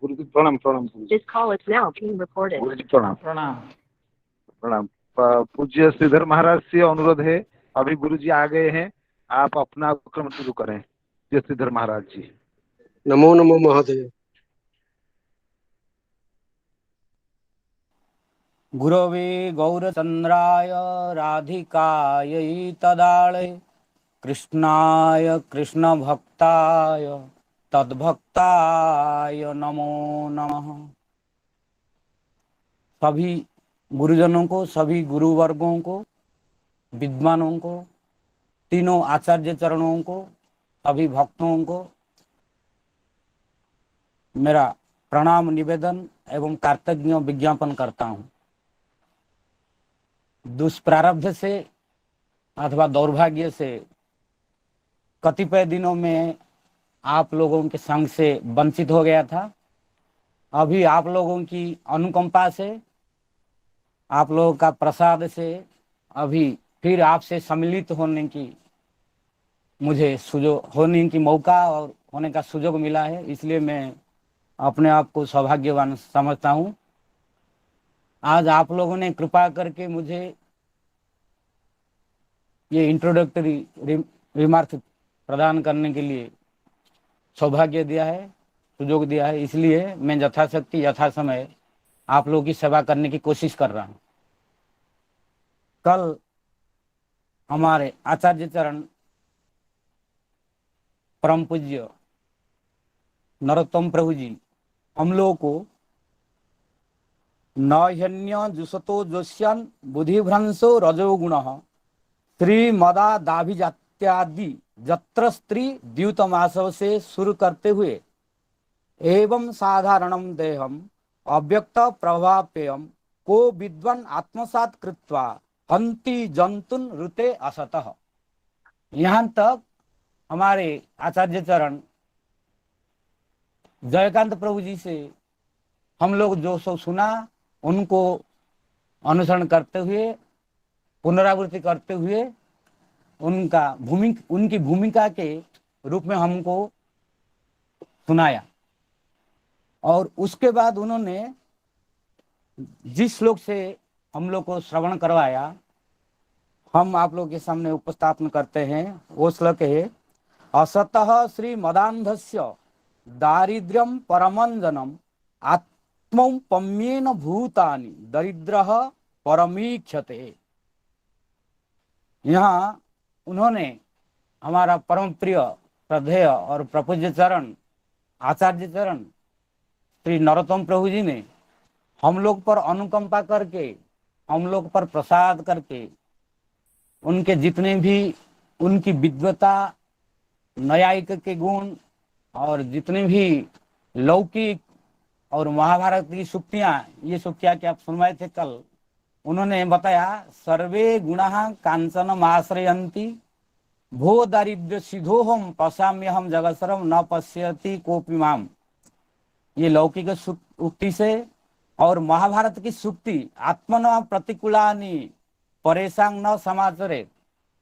गुरु जी प्रणाम प्रणाम गुरु जी। This call is now being recorded. गुरु जी प्रणाम प्रणाम। प्रणाम। पूज्य श्रीधर महाराज से अनुरोध है, अभी गुरु जी आ गए हैं, आप अपना क्रम शुरू करें। पूज्य श्रीधर महाराज जी। नमो नमो महोदय। गुरवे गौरचंद्राय राधिकायै तदालय कृष्णाय कृष्ण भक्ताय तद्भक्ताय नमो नमः। सभी गुरुजनों को, सभी गुरु वर्गों को, विद्वानों को, तीनों आचार्य चरणों को, सभी भक्तों को मेरा प्रणाम निवेदन एवं कृतज्ञ विज्ञापन करता हूँ। दुष्प्रारब्ध से अथवा दौर्भाग्य से कतिपय दिनों में आप लोगों के संग से वंचित हो गया था। अभी आप लोगों की अनुकंपा से, आप लोगों का प्रसाद से अभी फिर आपसे सम्मिलित होने की मुझे सुयोग होने की मौका और होने का सुयोग मिला है, इसलिए मैं अपने आप को सौभाग्यवान समझता हूँ। आज आप लोगों ने कृपा करके मुझे ये इंट्रोडक्टरी रिमार्क प्रदान करने के लिए सौभाग्य दिया है, सुयोग दिया है, इसलिए मैं यथाशक्ति यथासमय आप लोगों की सेवा करने की कोशिश कर रहा हूँ। कल हमारे आचार्य चरण परम पूज्य नरोत्तम प्रभु जी हम लोगों को नह्यन्य जुसतो जोष्यन बुद्धिभ्रंशो रजोगुणः श्रीमदादाभिजात्यादि जत्र स्त्री द्यूतमासव से शुरू करते हुए एवं साधारणम देहम अव्यक्त प्रभापेयम को विद्वान आत्मसात कृत्वा हंति जंतुन ऋते असतः, यहाँ तक हमारे आचार्य चरण जयकांत प्रभु जी से हम लोग जो सब सुना उनको अनुसरण करते हुए, पुनरावृत्ति करते हुए उनकी भूमिका के रूप में हमको सुनाया। और उसके बाद उन्होंने जिस श्लोक से हम लोग को श्रवण करवाया, हम आप लोग के सामने उपस्थापन करते हैं। वो श्लोक है, असतः श्री मदांधस्य दारिद्र्यम परमंजनम आत्मौपम्येन भूतानि दरिद्रः परमीक्षते। यहाँ उन्होंने हमारा परम प्रिय श्रद्धेय और प्रपूज्य चरण आचार्य चरण श्री नरोत्तम प्रभु जी ने हम लोग पर अनुकंपा करके, हम लोग पर प्रसाद करके, उनके जितने भी उनकी विद्वता, न्यायिक के गुण और जितने भी लौकिक और महाभारत की सूक्तियाँ, ये सूक्तियाँ कि आप सुनवाए थे कल, उन्होंने बताया सर्वे गुणाः कांचनम आश्रयन्ति भो दारिद्र्य सिद्धोहम पश्याम्यहम जगत्सर्वं न पश्यति कोऽपि माम। ये लौकिक उक्ति से और महाभारत की सूक्ति आत्मन प्रतिकूलानि परेशान न समाचरे,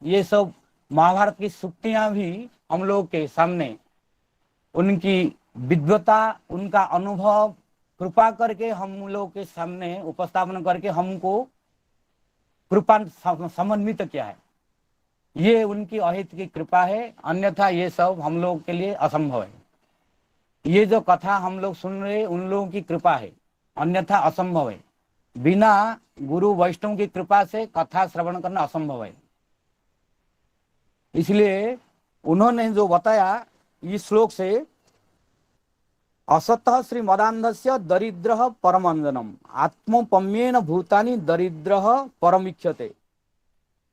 ये सब महाभारत की सूक्तियां भी हम लोग के सामने उनकी विद्वता, उनका अनुभव कृपा करके हम लोग के सामने उपस्थापन करके हमको कृपा समन्वित किया है। ये उनकी अहित की कृपा है, अन्यथा ये सब हम लोग के लिए असंभव है। ये जो कथा हम लोग सुन रहे उन लोगों की कृपा है, अन्यथा असंभव है। बिना गुरु वैष्णव की कृपा से कथा श्रवण करना असंभव है। इसलिए उन्होंने जो बताया इस श्लोक से, असतः श्री मदांधस्य दरिद्रः परमंजनम आत्मोपम्येन भूतानि दरिद्रः परमीक्षते।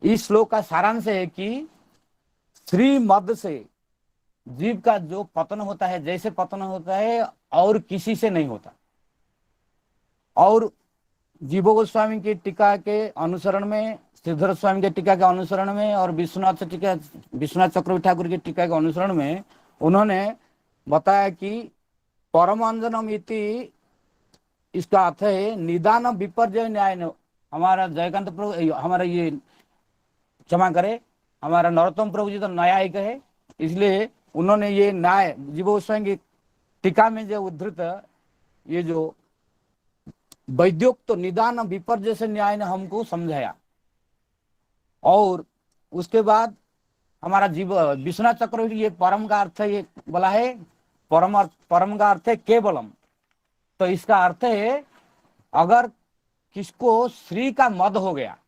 इस श्लोक का सारांश है कि श्री मद से जीव का जो पतन होता है, जैसे पतन होता है और किसी से नहीं होता। और जीव गोस्वामी की टीका के अनुसरण में, श्रीधर स्वामी के टीका के अनुसरण में और विश्वनाथ चक्रवर्ती ठाकुर की टीका के अनुसरण में उन्होंने बताया कि परमांजनम इति, इसका अर्थ है निदान विपर्जय न्याय। हमारा जयकांत प्रभु, हमारा ये क्षमा करे, हमारा नरोत्तम प्रभु जी तो न्यायिक है, इसलिए उन्होंने ये न्याय जीव गोस्वामी की टीका में जो उद्धृत ये जो वैद्योक्त निदान विपर्य न्याय ने हमको समझाया। और उसके बाद हमारा जीव विश्वनाथ चक्रवर्ती ये परम का अर्थ ये बोला है, परम का अर्थ है केवलम। तो इसका अर्थ है अगर किसको श्री का मद हो गया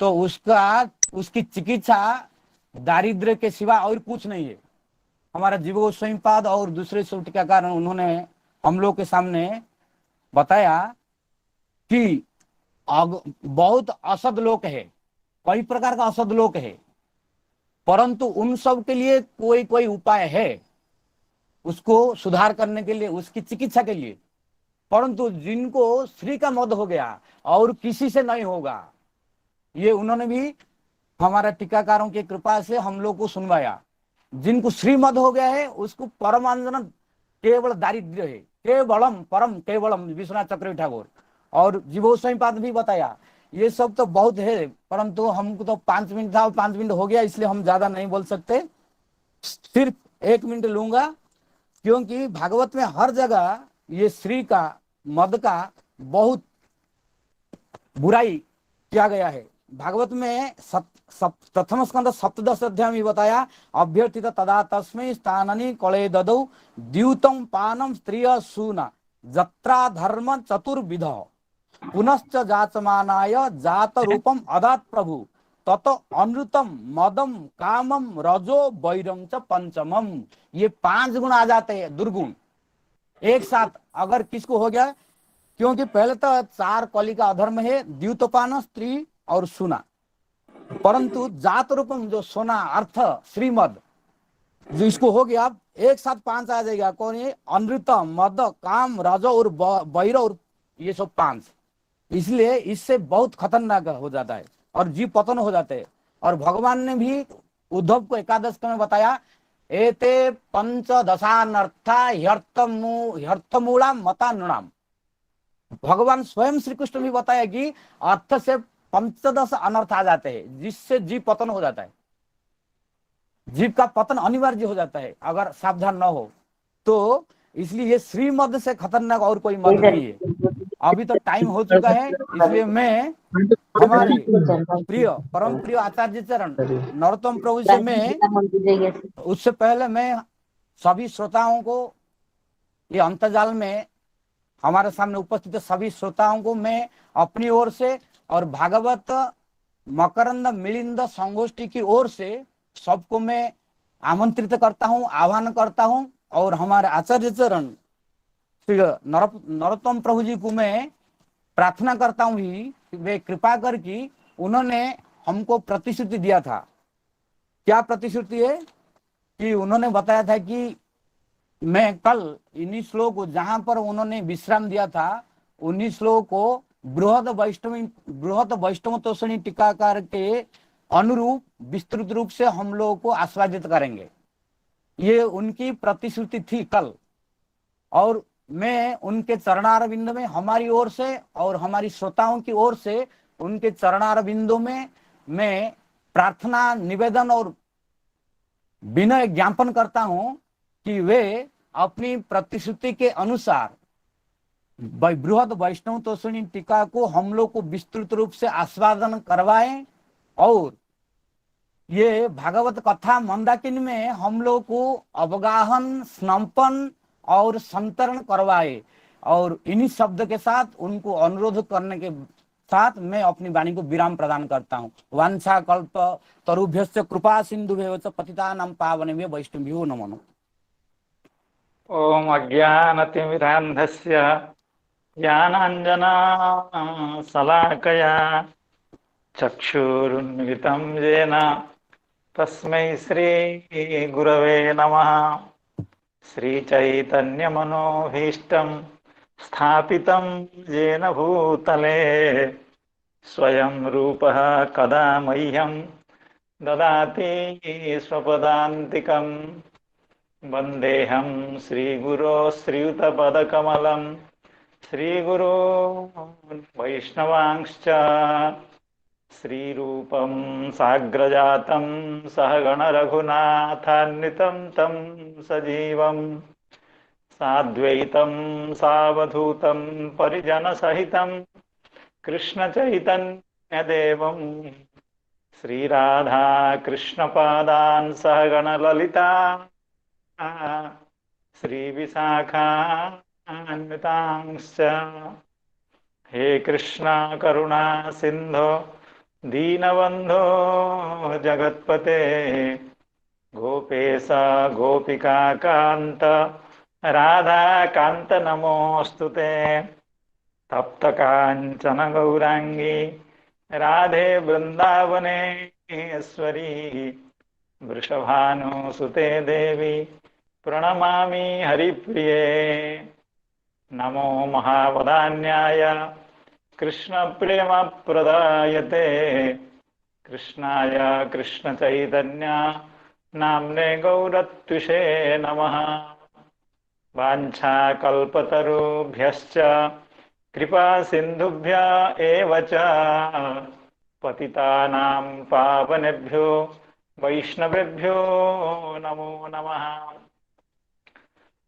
तो उसकी चिकित्सा दारिद्र्य के सिवा और कुछ नहीं है। हमारा जीव गोस्वामी पाद और दूसरे टीकाकार उन्होंने हम लोग के सामने बताया कि बहुत असद लोक है, कई प्रकार का असद लोक है, परंतु उन सब के लिए कोई कोई उपाय है उसको सुधार करने के लिए, उसकी चिकित्सा के लिए। परंतु जिनको श्री का मद हो गया और किसी से नहीं होगा, ये उन्होंने भी हमारा टीकाकारों की कृपा से हम लोग को सुनवाया। जिनको श्री मद हो गया है उसको परमानंद केवल दारिद्र्य है, केवलम परम केवलम विश्वनाथ चक्रवर्ती ठाकुर और जीवोत्सवी पाद भी बताया। ये सब तो बहुत है, परंतु हमको तो 5 मिनट था और 5 मिनट हो गया, इसलिए हम ज्यादा नहीं बोल सकते। सिर्फ 1 मिनट लूंगा, क्योंकि भागवत में हर जगह ये श्री का मद का बहुत बुराई किया गया है। भागवत में प्रथम स्कंद 17 अध्याय में बताया, अभ्यर्थित तदा तस्मै स्थाननि कले ददौ द्यूतम पानम स्त्रिय सूना जत्रा धर्म चतुर्विध पुनश्च जाचमानाय जात रूपम अदात प्रभु तत अनृतम मदम कामम रजो वैरम च पंचमम। ये 5 गुण आ जाते हैं, दुर्गुण एक साथ अगर किसको हो गया, क्योंकि पहले तो 4 कली का अधर्म है, द्यूतपान स्त्री और सुना, परंतु जात रूपम जो सोना अर्थ श्रीमद जो इसको हो गया, एक साथ 5 आ जाएगा। कौन है? अनृत मद काम रज और वैर और ये सब 5, इसलिए इससे बहुत खतरनाक हो जाता है और जीव पतन हो जाते हैं। और भगवान ने भी उद्धव को एकादश में बताया, एते पंचदशानर्था ह्यर्थमूला मता नृणाम। भगवान स्वयं श्री कृष्ण भी बताया कि अर्थ से 15 अनर्थ आ जाते हैं जिससे जीव पतन हो जाता है, जीव का पतन अनिवार्य हो जाता है अगर सावधान न हो तो। इसलिए ये श्री मद से खतरनाक और कोई मद नहीं है। अभी तो टाइम हो चुका है, इसलिए मैं हमारे प्रिय परम प्रिय आचार्य चरण नरोत्तम प्रभु से मैं उससे पहले मैं सभी श्रोताओं को ये अंतर्जाल में हमारे सामने उपस्थित सभी श्रोताओं को मैं अपनी ओर से और भागवत मकरंद मिलिंद संगोष्ठी की ओर से सबको मैं आमंत्रित करता हूं, आह्वान करता हूं। और हमारे आचार्य चरण श्री नरोत्तम प्रभु जी को मैं प्रार्थना करता हूं ही वे कृपा करके उन्होंने हमको प्रतिश्रुति दिया था। क्या प्रतिश्रुति है? कि उन्होंने बताया था कि मैं कल इन्हीं श्लोक को जहां पर उन्होंने विश्राम दिया था उन्हीं श्लोक को बृहद वैष्णव तोषणी टीकाकार के अनुरूप विस्तृत रूप से हम लोगों को आस्वादित करेंगे। ये उनकी प्रतिश्रुति थी कल, और मैं उनके चरणारविंद में हमारी ओर से और हमारी श्रोताओं की ओर से उनके चरणारविंदों में मैं प्रार्थना निवेदन और विनय ज्ञापन करता हूं कि वे अपनी प्रतिश्रुति के अनुसार बृहद वैष्णव तोषणी टीका को हम लोग को विस्तृत रूप से आस्वादन करवाएं और ये भागवत कथा मंदाकिनी में हम लोग को अवगाहन स्नंपन और संतरण करवाए। और इन्हीं शब्द के साथ उनको अनुरोध करने के साथ मैं अपनी वाणी को विराम प्रदान करता हूँ। वांछा कल्प तरुभ्यश्च कृपा सिंधुभ्यो च पतितानां पावनेभ्यो वैष्णवेभ्यो नमो नमः। ओम अज्ञानतिमिरान्धस्य ज्ञानाञ्जना शलाकया चक्षुरुन्मिलितं येन तस्मै श्री गुरवे नमः। श्रीचैतन्यमनोभीष्टं स्थापितं येन भूतले स्वयं रूपः कदा मह्यं ददाति स्वपदान्तिकं। वन्देऽहं श्रीगुरो श्रीयुतपदकमलं श्रीगुरो वैष्णवांश्च श्रीरूपं साग्रजातं सहगण रघुनाथान्वितं तं सजीवं साद्वैतं सावधूतं परिजनसहितं कृष्णचैतन्यदेवं श्रीराधा कृष्णपादान् सहगणललिता श्रीविशाखान्वितांश्च। हे कृष्णा करुणा सिंधो दीनबंधो जगत्पते गोपेश गोपिका कांत राधा कांत नमोस्तुते। तप्त कांचन गौरांगी राधे वृंदावनेश्वरी वृषभानुसुते देवी प्रणमामि हरिप्रिये। नमो महावदान्याय कृष्णप्रेमप्रदायते कृष्णाय कृष्णचैतन्य नाम्ने गौरत्विषे नमः। वाञ्छाकल्पतरुभ्यश्च कृपा सिन्धुभ्य एव च पतितानां पावनेभ्यो वैष्णवेभ्यो नमो नमः।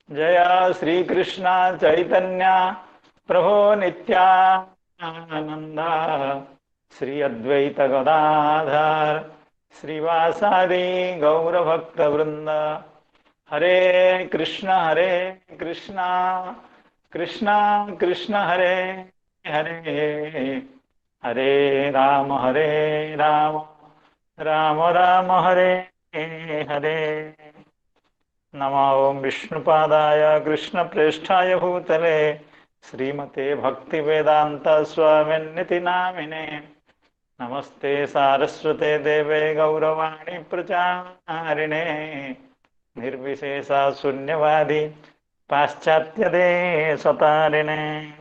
जय श्री कृष्ण चैतन्य प्रभो नित्यानंद श्री अद्वैत गदाधर श्रीवासादि गौरभक्त वृंद। हरे कृष्ण कृष्ण कृष्ण हरे हरे हरे राम राम राम हरे हरे। नमो ओं विष्णुपादाय कृष्णप्रेष्ठाय भूतले श्रीमते भक्तिवेदांत स्वामिन्निति नामिने। नमस्ते सारस्वते देवे गौरवाणी प्रचारिणे निर्विशेषा शून्यवादी पाश्चात्य देशतारिणे।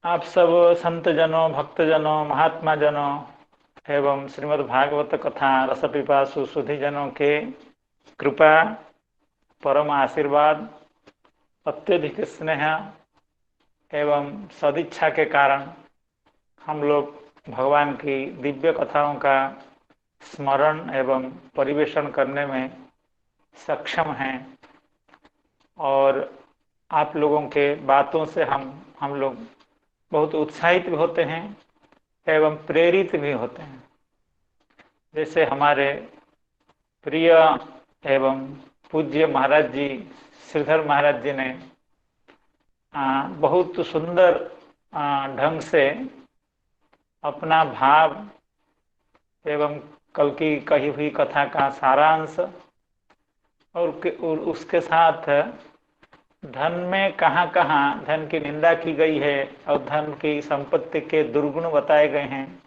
आप सब संतजनों भक्तजनों महात्मा जनों एवं श्रीमद् भागवत कथा रसपिपासु सुधीजनों के कृपा परम आशीर्वाद अत्यधिक स्नेह एवं सदिच्छा के कारण हम लोग भगवान की दिव्य कथाओं का स्मरण एवं परिवेषण करने में सक्षम हैं और आप लोगों के बातों से हम लोग बहुत उत्साहित भी होते हैं एवं प्रेरित भी होते हैं। जैसे हमारे प्रिय एवं पूज्य महाराज जी श्रीधर महाराज जी ने बहुत सुंदर ढंग से अपना भाव एवं कल की कही हुई कथा का सारांश और उसके साथ धन में कहाँ कहाँ धन की निंदा की गई है और धन की संपत्ति के दुर्गुण बताए गए हैं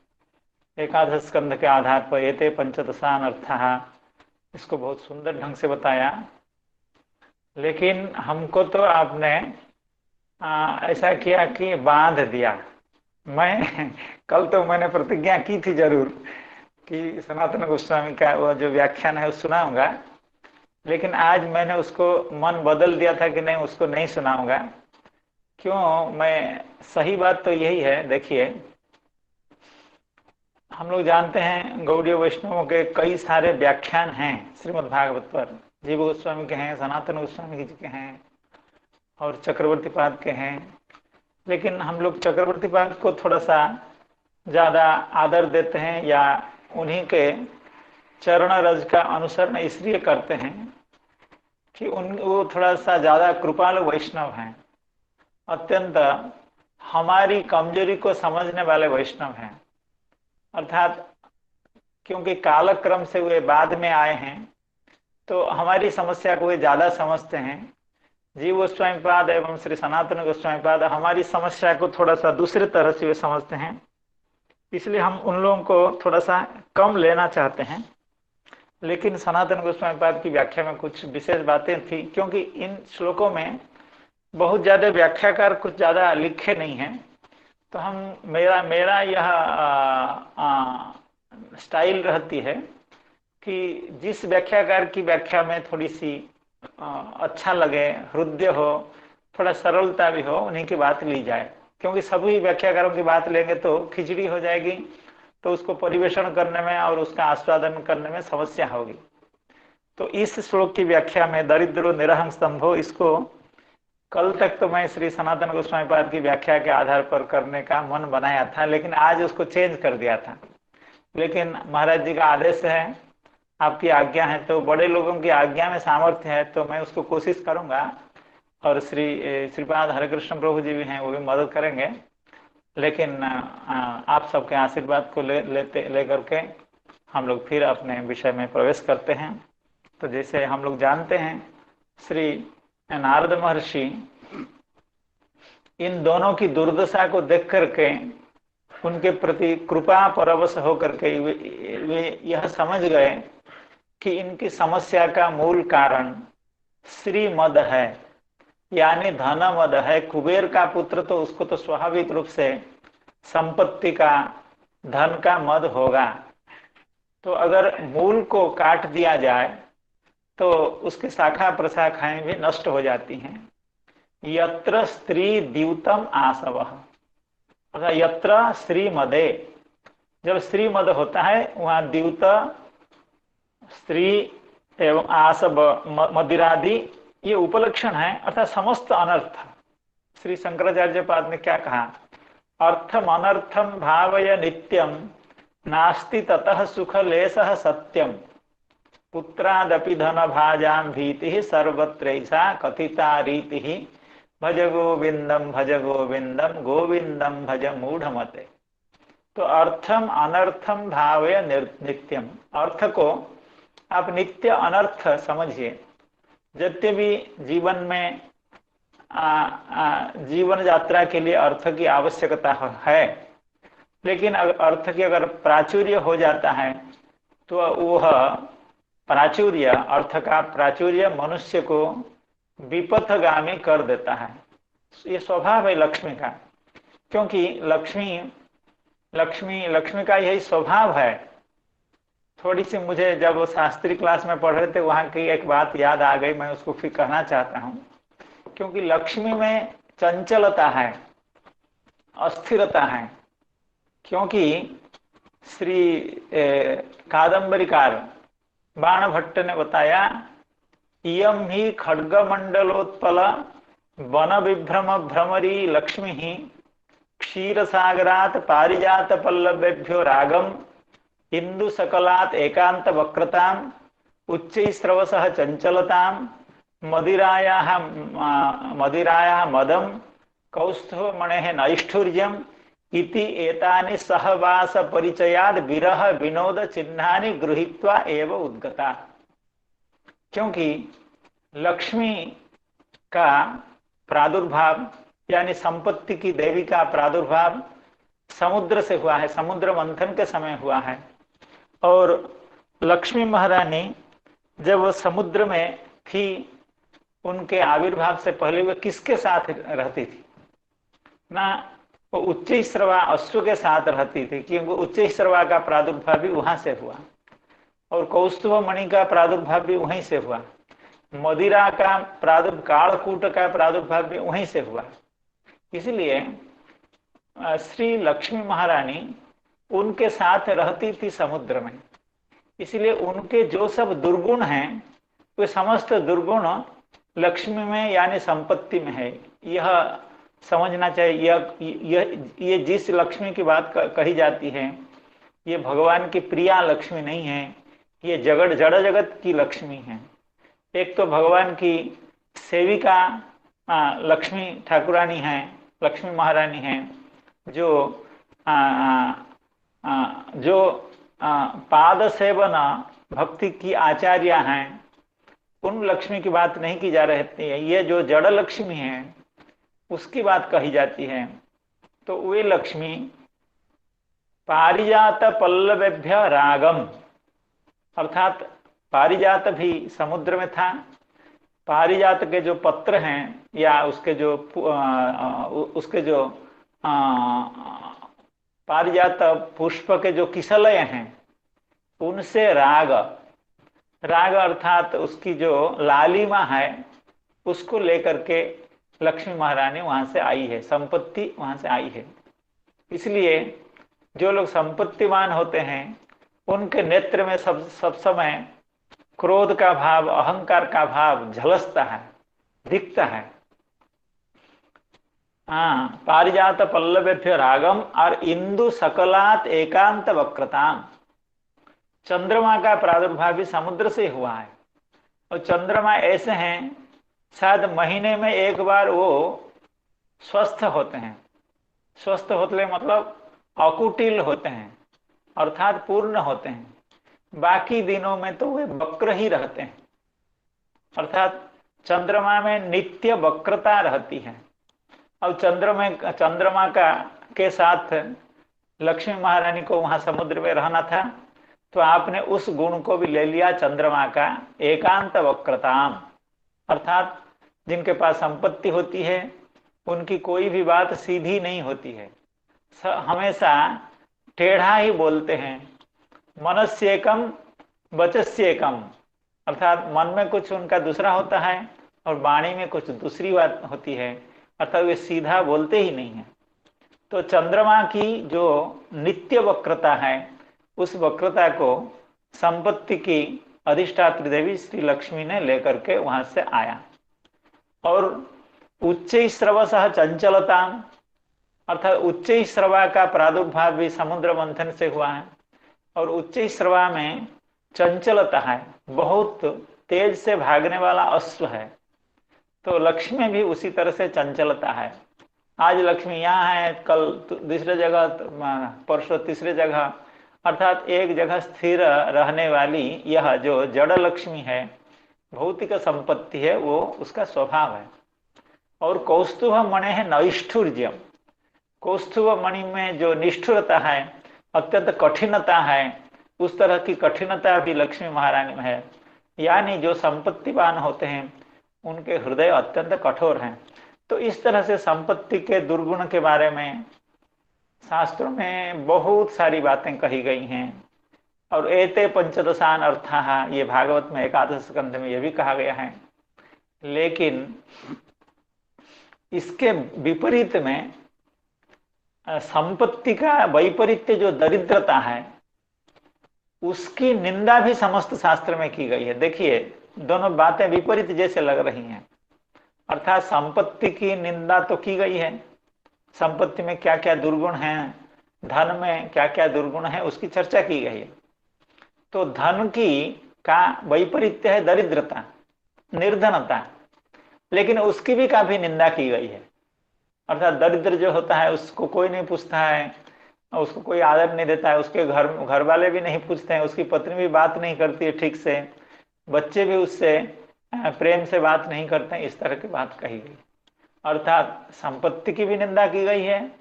एकादश स्कंध के आधार पर एते पंचदशान अर्थः, इसको बहुत सुंदर ढंग से बताया। लेकिन हमको तो आपने ऐसा किया कि बांध दिया। मैं कल तो मैंने प्रतिज्ञा की थी जरूर कि सनातन गोस्वामी का वो जो व्याख्यान है वो सुनाऊंगा, लेकिन आज मैंने उसको मन बदल दिया था कि नहीं उसको नहीं सुनाऊंगा। क्यों? मैं सही बात तो यही है। देखिए, हम लोग जानते हैं गौड़ीय वैष्णवों के कई सारे व्याख्यान हैं श्रीमद् भागवत पर। जीव गोस्वामी के हैं, सनातन गोस्वामी जी के हैं और चक्रवर्ती पाद के हैं। लेकिन हम लोग चक्रवर्ती पाद को थोड़ा सा ज्यादा आदर देते हैं या उन्हीं के चरण रज का अनुसरण इसलिए करते हैं कि वो थोड़ा सा ज्यादा कृपालु वैष्णव हैं, अत्यंत हमारी कमजोरी को समझने वाले वैष्णव हैं। अर्थात क्योंकि कालक्रम से वे बाद में आए हैं तो हमारी समस्या को वे ज्यादा समझते हैं। जीव गोस्वामी पाद एवं श्री सनातन गोस्वामी पाद हमारी समस्या को थोड़ा सा दूसरे तरह से वे समझते हैं, इसलिए हम उन लोगों को थोड़ा सा कम लेना चाहते हैं। लेकिन सनातन गोस्वामी पाद की व्याख्या में कुछ विशेष बातें थी, क्योंकि इन श्लोकों में बहुत ज्यादा व्याख्याकार कुछ ज्यादा लिखे नहीं हैं। तो हम मेरा यह स्टाइल रहती है कि जिस व्याख्याकार की व्याख्या में थोड़ी सी अच्छा लगे, हृदय हो, थोड़ा सरलता भी हो, उन्हीं की बात ली जाए। क्योंकि सभी व्याख्याकारों की बात लेंगे तो खिचड़ी हो जाएगी, तो उसको परिवेषण करने में और उसका आस्वादन करने में समस्या होगी। तो इस श्लोक की व्याख्या में दरिद्रो निरहं स्तंभो, इसको कल तक तो मैं श्री सनातन गोस्वामी पाद की व्याख्या के आधार पर करने का मन बनाया था, लेकिन आज उसको चेंज कर दिया था। लेकिन महाराज जी का आदेश है, आपकी आज्ञा है, तो बड़े लोगों की आज्ञा में सामर्थ्य है, तो मैं उसको कोशिश करूंगा। और श्रीपाद हरे कृष्ण प्रभु जी भी हैं, वो भी मदद करेंगे। लेकिन आप सबके आशीर्वाद को लेकर के हम लोग फिर अपने विषय में प्रवेश करते हैं। तो जैसे हम लोग जानते हैं, श्री नारद महर्षि इन दोनों की दुर्दशा को देख करके उनके प्रति कृपा परवश होकर के वे यह समझ गए कि इनकी समस्या का मूल कारण श्रीमद है, यानी धन मद है। कुबेर का पुत्र तो उसको तो स्वाभाविक रूप से संपत्ति का, धन का मद होगा। तो अगर मूल को काट दिया जाए तो उसकी शाखा प्रशाखाएं भी नष्ट हो जाती हैं। यत्र स्त्री द्यूतम आसवः, अर्थात यत्र स्त्री मदे, जब स्त्री मद होता है वहां द्यूत, स्त्री एवं आसव, मदिरादि ये उपलक्षण है, अर्थात समस्त अनर्थ। श्री शंकराचार्य पाद ने क्या कहा, अर्थम अनर्थम भावय नित्यम नास्ति ततः सुख लेशः सत्यम, पुत्रादपि धन भाजाम भीति सर्वत्रैसा कथिता रीति, भज गोविंदम गोविंदम भज मूढ़मते। तो अर्थम अनर्थम भावय नित्यम, अर्थ को आप नित्य अनर्थ समझिए। जितने भी जीवन में जीवन यात्रा के लिए अर्थ की आवश्यकता है, लेकिन अर्थ की अगर प्राचुर्य हो जाता है तो वह प्राचुर्य, अर्थ का प्राचुर्य मनुष्य को विपथगामी कर देता है। ये स्वभाव है लक्ष्मी का, क्योंकि लक्ष्मी का यही स्वभाव है। थोड़ी सी मुझे जब शास्त्री क्लास में पढ़ रहे थे वहां की एक बात याद आ गई, मैं उसको फिर कहना चाहता हूँ। क्योंकि लक्ष्मी में चंचलता है, अस्थिरता है। क्योंकि श्री कादम्बरीकार बाण भट्ट ने बताया, इयम ही खड्गमंडलोत्पल वन विभ्रम भ्रमरी लक्ष्मी ही क्षीर सागरात पारिजात पल्लवेभ्यो रागम इंदु सकलात एकांत वक्रताम उच्च स्रवसः चंचलताम मदिरायाः मदम कौस्तुभ मणेः नैष्ठुर्यम इति एतानि सहवास परिचयाद विरह विनोद चिन्हानि गृहीत्वा एव उद्गता। क्योंकि लक्ष्मी का प्रादुर्भाव यानी संपत्ति की देवी का प्रादुर्भाव समुद्र से हुआ है, समुद्र मंथन के समय हुआ है। और लक्ष्मी महारानी जब वो समुद्र में थी, उनके आविर्भाव से पहले वे किसके साथ रहती थी ना, वो उच्च श्रवा अश्व के साथ रहती थी, क्योंकि उच्च श्रवा का प्रादुर्भाव भी वहां से हुआ और कौस्तुभ मणि का प्रादुर्भाव भी वहीं से हुआ, मदिरा का कालकूट का प्रादुर्भाव भी वहीं से हुआ। इसलिए श्री लक्ष्मी महारानी उनके साथ रहती थी समुद्र में। इसलिए उनके जो सब दुर्गुण हैं वे समस्त दुर्गुण लक्ष्मी में यानी संपत्ति में है। यह समझना चाहिए। ये जिस लक्ष्मी की बात कही जाती है, ये भगवान की प्रिया लक्ष्मी नहीं है, ये जड़ जगत की लक्ष्मी है। एक तो भगवान की सेविका लक्ष्मी ठाकुरानी है, लक्ष्मी महारानी है, जो पाद सेवन भक्ति की आचार्य हैं। उन लक्ष्मी की बात नहीं की जा रही है, ये जो जड़ लक्ष्मी है उसकी बात कही जाती है। तो वे लक्ष्मी पारिजात पल्लवेभ्य रागम, अर्थात पारिजात भी समुद्र में था। पारिजात के जो पत्र हैं या उसके जो पारिजात पुष्प के जो किसलय हैं उनसे राग अर्थात उसकी जो लालिमा है उसको लेकर के लक्ष्मी महारानी वहां से आई है, संपत्ति वहां से आई है। इसलिए जो लोग संपत्तिवान होते हैं उनके नेत्र में सब समय क्रोध का भाव, अहंकार का भाव झलसता है, दिखता है। हाँ, पारिजात पल्लवेभ्य रागम और इंदु सकलात एकांत वक्रताम। चंद्रमा का प्रादुर्भाव भी समुद्र से हुआ है, और चंद्रमा ऐसे हैं शायद महीने में एक बार वो स्वस्थ होते हैं। स्वस्थ होते मतलब अकुटिल होते हैं, अर्थात पूर्ण होते हैं। बाकी दिनों में तो वे वक्र ही रहते हैं, अर्थात चंद्रमा में नित्य वक्रता रहती है। अब चंद्रमा का के साथ लक्ष्मी महारानी को वहां समुद्र में रहना था, तो आपने उस गुण को भी ले लिया चंद्रमा का, एकांत वक्रताम, अर्थात जिनके पास संपत्ति होती है उनकी कोई भी बात सीधी नहीं होती है, हमेशा टेढ़ा ही बोलते हैं। मनस्येकम वचस्येकम, अर्थात मन में कुछ उनका दूसरा होता है और वाणी में कुछ दूसरी बात होती है, अर्थात वे सीधा बोलते ही नहीं है। तो चंद्रमा की जो नित्य वक्रता है, उस वक्रता को संपत्ति की अधिष्ठात्री देवी श्री लक्ष्मी ने लेकर के वहां से आया। और उच्च स्रवसः चंचलता, अर्थात उच्च स्रवा का प्रादुर्भाव भी समुद्र मंथन से हुआ है, और उच्च स्रवा में चंचलता है, बहुत तेज से भागने वाला अश्व है। तो लक्ष्मी भी उसी तरह से चंचलता है। आज लक्ष्मी यहाँ है, कल दूसरे जगह, परसों तीसरे जगह, अर्थात एक जगह स्थिर रहने वाली यह जो जड़ लक्ष्मी है, भौतिक संपत्ति है, वो उसका स्वभाव है। और कौस्तुभ मणि है नैष्ठुर्यम, कौस्तुभ मणि में जो निष्ठुरता है, अत्यंत कठिनता है, उस तरह की कठिनता भी लक्ष्मी महारानी में है। यानी जो संपत्तिवान होते हैं उनके हृदय अत्यंत कठोर हैं। तो इस तरह से संपत्ति के दुर्गुण के बारे में शास्त्रों में बहुत सारी बातें कही गई हैं। और एते पंचदशान अर्थाः, ये भागवत में एकादश स्कंध में यह भी कहा गया है। लेकिन इसके विपरीत में संपत्ति का वैपरीत्य जो दरिद्रता है, उसकी निंदा भी समस्त शास्त्र में की गई है। देखिए, दोनों बातें विपरीत जैसे लग रही हैं। अर्थात संपत्ति की निंदा तो की गई है, संपत्ति में क्या क्या दुर्गुण हैं, धन में क्या क्या दुर्गुण है, उसकी चर्चा की गई है। तो धन की का वैपरीत्य है दरिद्रता, निर्धनता, लेकिन उसकी भी काफी निंदा की गई है। अर्थात दरिद्र जो होता है उसको कोई नहीं पूछता है, उसको कोई आदर नहीं देता है, उसके घर वाले भी नहीं पूछते हैं, उसकी पत्नी भी बात नहीं करती है ठीक से, बच्चे भी उससे प्रेम से बात नहीं करते हैं, इस तरह की बात कही गई। अर्थात संपत्ति की भी निंदा की गई है,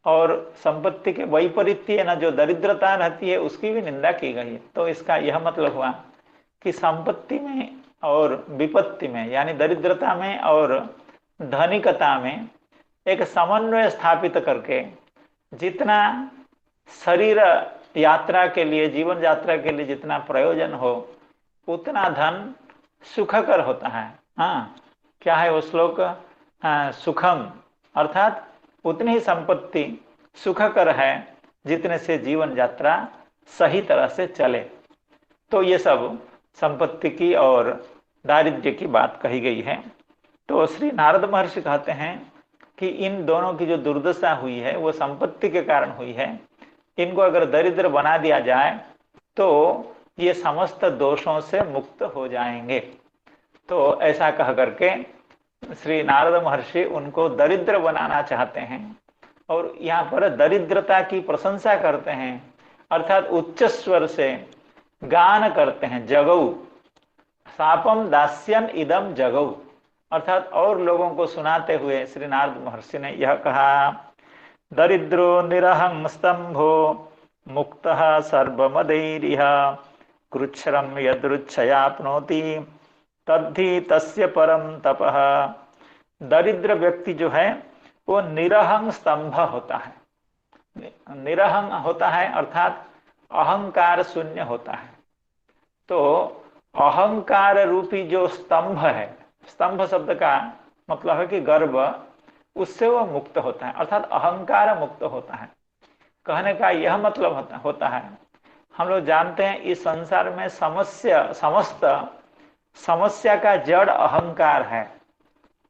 और संपत्ति के वैपरीत्य ना जो दरिद्रता रहती है उसकी भी निंदा की गई है। तो इसका यह मतलब हुआ कि संपत्ति में और विपत्ति में, यानी दरिद्रता में और धनिकता में एक समन्वय स्थापित करके जितना शरीर यात्रा के लिए, जीवन यात्रा के लिए जितना प्रयोजन हो, उतना धन सुखकर होता है। हाँ, क्या है वो श्लोक, सुखम, अर्थात उतनी ही संपत्ति सुखकर है जितने से जीवन यात्रा सही तरह से चले। तो ये सब संपत्ति की और दारिद्र्य की बात कही गई है। तो श्री नारद महर्षि कहते हैं कि इन दोनों की जो दुर्दशा हुई है वो संपत्ति के कारण हुई है। इनको अगर दरिद्र बना दिया जाए तो ये समस्त दोषों से मुक्त हो जाएंगे। तो ऐसा कह करके श्री नारद महर्षि उनको दरिद्र बनाना चाहते हैं, और यहाँ पर दरिद्रता की प्रशंसा करते हैं, अर्थात उच्च स्वर से गान करते हैं। जगऊ सापम दास्यन इदम जगऊ, अर्थात और लोगों को सुनाते हुए श्री नारद महर्षि ने यह कहा, दरिद्रो निरहं स्तंभो मुक्तः सर्वमदैरिह कृच्छ्रम यदृच्छयाप्नोति तद्धि तस्य परम तपः। दरिद्र व्यक्ति जो है वो निरहंग स्तंभ होता है। निरहंग होता है अर्थात अहंकार शून्य होता है। तो अहंकार रूपी जो स्तंभ है, स्तंभ शब्द का मतलब है कि गर्व, उससे वो मुक्त होता है, अर्थात अहंकार मुक्त होता है। कहने का यह मतलब होता है हम लोग जानते हैं इस संसार में समस्त समस्या का जड़ अहंकार है।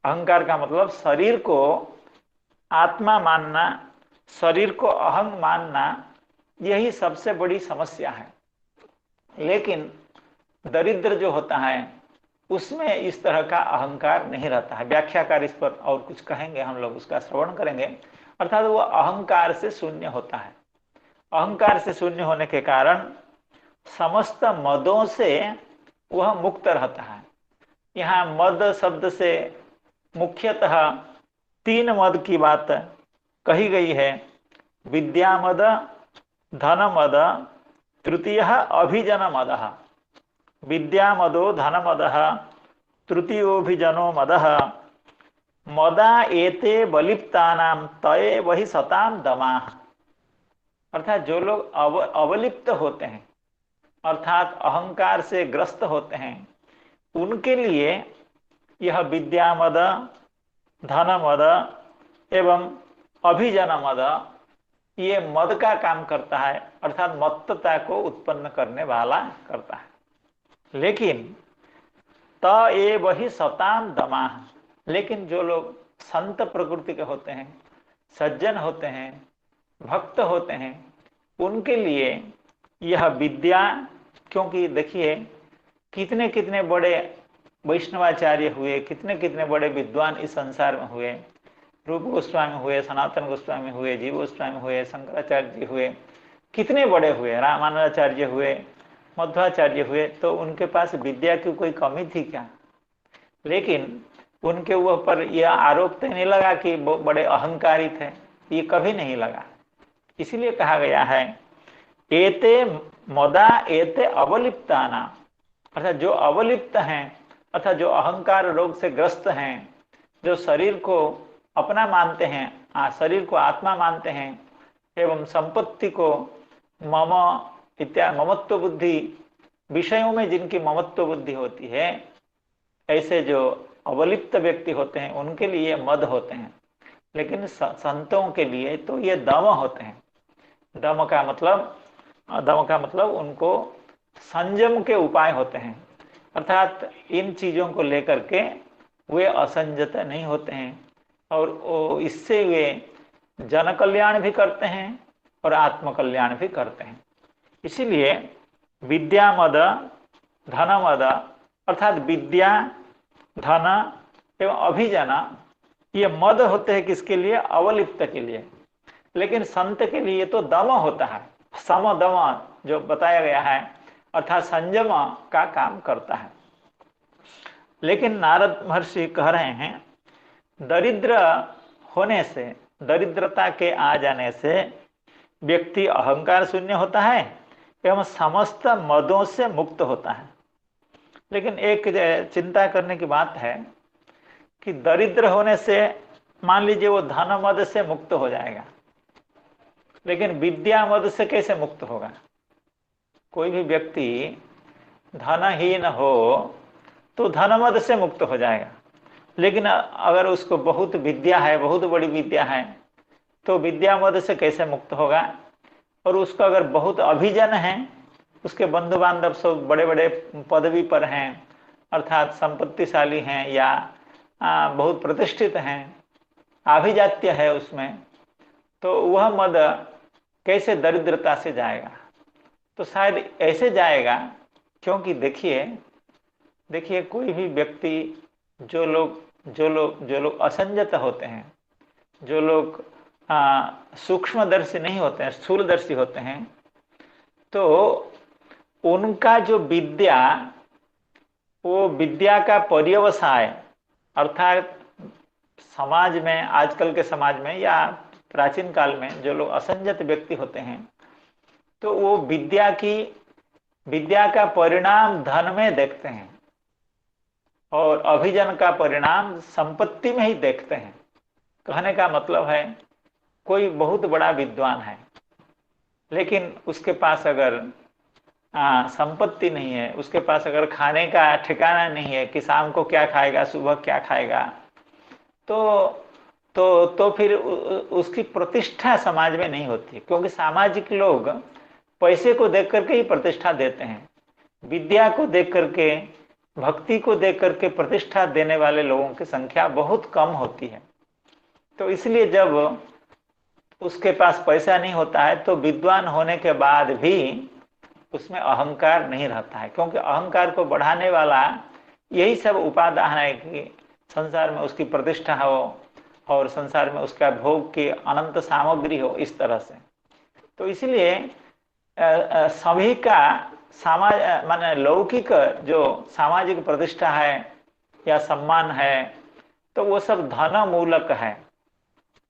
अहंकार का मतलब शरीर को आत्मा मानना, शरीर को अहंग मानना, यही सबसे बड़ी समस्या है। लेकिन दरिद्र जो होता है उसमें इस तरह का अहंकार नहीं रहता है। व्याख्याकार इस पर और कुछ कहेंगे, हम लोग उसका श्रवण करेंगे। अर्थात वो अहंकार से शून्य होता है। अहंकार से शून्य होने के कारण समस्त मदों से वह मुक्त रहता है। यहाँ मद शब्द से मुख्यतः 3 मद की बात कही गई है। विद्या मद, धन मद, तृतीय अभिजन मद। विद्या मदो धन मद, तृतीयोभिजनो मद, मदा एते बलिप्तानाम तये वही सताम दमा। अर्थात जो लोग अवलिप्त होते हैं, अर्थात अहंकार से ग्रस्त होते हैं, उनके लिए यह विद्या मद, धन मद एवं अभिजन मद, ये मद का काम करता है, अर्थात मत्तता को उत्पन्न करने वाला करता है। लेकिन त ये वही सताम दमा। लेकिन जो लोग संत प्रकृति के होते हैं, सज्जन होते हैं, भक्त होते हैं, उनके लिए यह विद्या, क्योंकि देखिए कितने कितने बड़े वैष्णवाचार्य हुए, कितने कितने बड़े विद्वान इस संसार में हुए। रूप गोस्वामी हुए, सनातन गोस्वामी हुए, जीव गोस्वामी हुए, शंकराचार्य जी हुए, कितने बड़े हुए, रामानुजाचार्य हुए, मध्वाचार्य हुए। तो उनके पास विद्या की कोई कमी थी क्या? लेकिन उनके ऊपर यह आरोप तो नहीं लगा कि वो बड़े अहंकारी थे, ये कभी नहीं लगा। इसीलिए कहा गया है एते मदा एते अवलिप्ताना, अर्थात जो अवलिप्त हैं, अर्थात जो अहंकार रोग से ग्रस्त हैं, जो शरीर को अपना मानते हैं, शरीर को आत्मा मानते हैं एवं संपत्ति को मम इत्यादि ममत्व बुद्धि, विषयों में जिनकी ममत्व बुद्धि होती है, ऐसे जो अवलिप्त व्यक्ति होते हैं उनके लिए मद होते हैं। लेकिन संतों के लिए तो ये दम होते हैं। दम का मतलब उनको संयम के उपाय होते हैं, अर्थात इन चीजों को लेकर के वे असंजत नहीं होते हैं और इससे वे जन कल्याण भी करते हैं और आत्म कल्याण भी करते हैं। इसीलिए विद्या मद, धन मद, अर्थात विद्या, धन एवं अभिजन, ये मद होते हैं किसके लिए? अवलिप्त के लिए। लेकिन संत के लिए तो दम होता है, सम दम जो बताया गया है, अर्थात संयम का काम करता है। लेकिन नारद महर्षि कह रहे हैं दरिद्र होने से, दरिद्रता के आ जाने से व्यक्ति अहंकार शून्य होता है एवं समस्त मदों से मुक्त होता है। लेकिन एक चिंता करने की बात है कि दरिद्र होने से मान लीजिए वो धन मद से मुक्त हो जाएगा, लेकिन विद्या मद से कैसे मुक्त होगा? कोई भी व्यक्ति धनहीन हो तो धन मद से मुक्त हो जाएगा, लेकिन अगर उसको बहुत विद्या है, बहुत बड़ी विद्या है, तो विद्या मद से कैसे मुक्त होगा? और उसका अगर बहुत अभिजन है, उसके बंधु बांधव सब बड़े बड़े पदवी पर हैं, अर्थात संपत्तिशाली हैं या बहुत प्रतिष्ठित हैं, अभिजात्य है उसमें, तो वह मद कैसे दरिद्रता से जाएगा? तो शायद ऐसे जाएगा, क्योंकि देखिए कोई भी व्यक्ति, जो लोग असंजत होते हैं, जो लोग सूक्ष्मदर्शी नहीं होते हैं, स्थूलदर्शी होते हैं, तो उनका जो विद्या, वो विद्या का पर्यवसाय, अर्थात समाज में, आजकल के समाज में या प्राचीन काल में जो लोग असंजत व्यक्ति होते हैं, तो वो विद्या का परिणाम धन में देखते हैं और अभिजन का परिणाम संपत्ति में ही देखते हैं। कहने का मतलब है कोई बहुत बड़ा विद्वान है, लेकिन उसके पास अगर संपत्ति नहीं है, उसके पास अगर खाने का ठिकाना नहीं है कि शाम को क्या खाएगा, सुबह क्या खाएगा, तो फिर उसकी प्रतिष्ठा समाज में नहीं होती, क्योंकि सामाजिक लोग पैसे को देख करके ही प्रतिष्ठा देते हैं। विद्या को देख करके, भक्ति को देख करके प्रतिष्ठा देने वाले लोगों की संख्या बहुत कम होती है। तो इसलिए जब उसके पास पैसा नहीं होता है तो विद्वान होने के बाद भी उसमें अहंकार नहीं रहता है, क्योंकि अहंकार को बढ़ाने वाला यही सब उपादान है कि संसार में उसकी प्रतिष्ठा हो और संसार में उसका भोग की अनंत सामग्री हो, इस तरह से। तो इसलिए सभी का समाज माने लौकिक जो सामाजिक प्रतिष्ठा है या सम्मान है, तो वो सब धन मूलक है।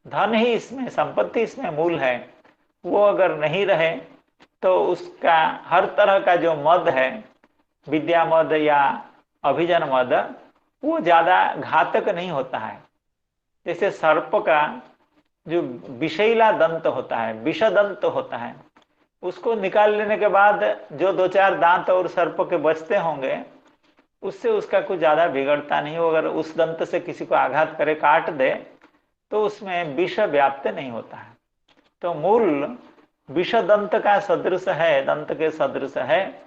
धन ही इसमें, संपत्ति इसमें मूल है। वो अगर नहीं रहे तो उसका हर तरह का जो मद है, विद्या मद या अभिजन मद, वो ज्यादा घातक नहीं होता है। जैसे सर्प का जो विषैला दंत होता है, विषदंत होता है, उसको निकाल लेने के बाद जो 2-4 दांत और सर्प के बचते होंगे, उससे उसका कुछ ज्यादा बिगड़ता नहीं हो। अगर उस दंत से किसी को आघात करे, काट दे, तो उसमें विष व्याप्त नहीं होता है। तो मूल विषदंत का सदृश है, दंत के सदृश है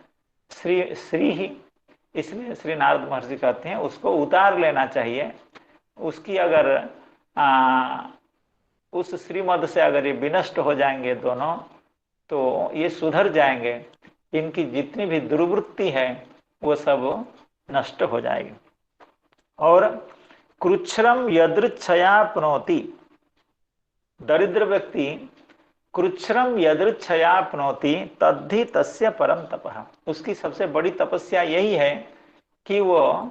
श्री ही। इसलिए श्री नारद महर्षि कहते हैं उसको उतार लेना चाहिए। उसकी अगर उस श्रीमद से अगर ये विनष्ट हो जाएंगे दोनों, तो ये सुधर जाएंगे। इनकी जितनी भी दुर्वृत्ति है वो सब नष्ट हो जाएगी। और कृच्छ्रम यदृच्छयाप्नोति, दरिद्र व्यक्ति कृच्छ्रम यदृच्छयाप्नोति तद्धि तस्य परम तपः। उसकी सबसे बड़ी तपस्या यही है कि वह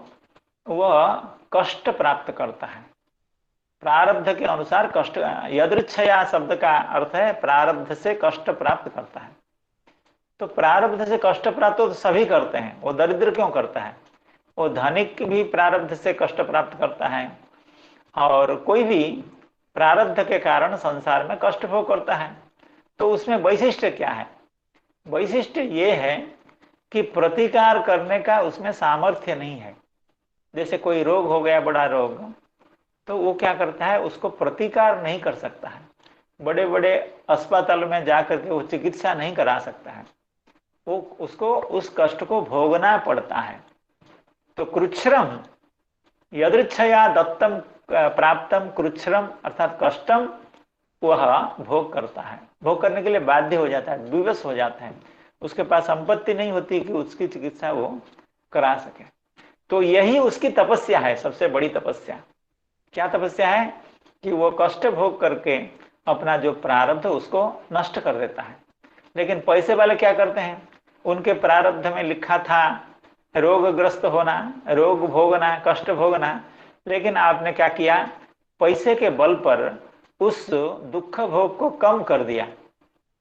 कष्ट प्राप्त करता है, प्रारब्ध के अनुसार कष्ट। यदृच्छया शब्द का अर्थ है प्रारब्ध से कष्ट प्राप्त करता है। तो प्रारब्ध से कष्ट प्राप्त तो सभी करते हैं, वो दरिद्र क्यों करता है? वो धनिक भी प्रारब्ध से कष्ट प्राप्त करता है, और कोई भी प्रारब्ध के कारण संसार में कष्ट भोग करता है। तो उसमें वैशिष्ट्य क्या है? वैशिष्ट्य ये है कि प्रतिकार करने का उसमें सामर्थ्य नहीं है। जैसे कोई रोग हो गया, बड़ा रोग, तो वो क्या करता है, उसको प्रतिकार नहीं कर सकता है। बड़े बड़े अस्पताल में जाकर के वो चिकित्सा नहीं करा सकता है, वो उसको उस कष्ट को भोगना पड़ता है। तो कृच्छ्रम यदृच्छया दत्तम प्राप्तम कृच्छ्रम अर्थात कष्टम, वह भोग करता है, भोग करने के लिए बाध्य हो जाता है, विवश हो जाता है। उसके पास संपत्ति नहीं होती कि उसकी चिकित्सा वो करा सके। तो यही उसकी तपस्या है, सबसे बड़ी तपस्या। क्या तपस्या है? कि वो कष्ट भोग करके अपना जो प्रारब्ध उसको नष्ट कर देता है। लेकिन पैसे वाले क्या करते हैं? उनके प्रारब्ध में लिखा था रोगग्रस्त होना, रोग भोगना, कष्ट भोगना, लेकिन आपने क्या किया? पैसे के बल पर उस दुख भोग को कम कर दिया।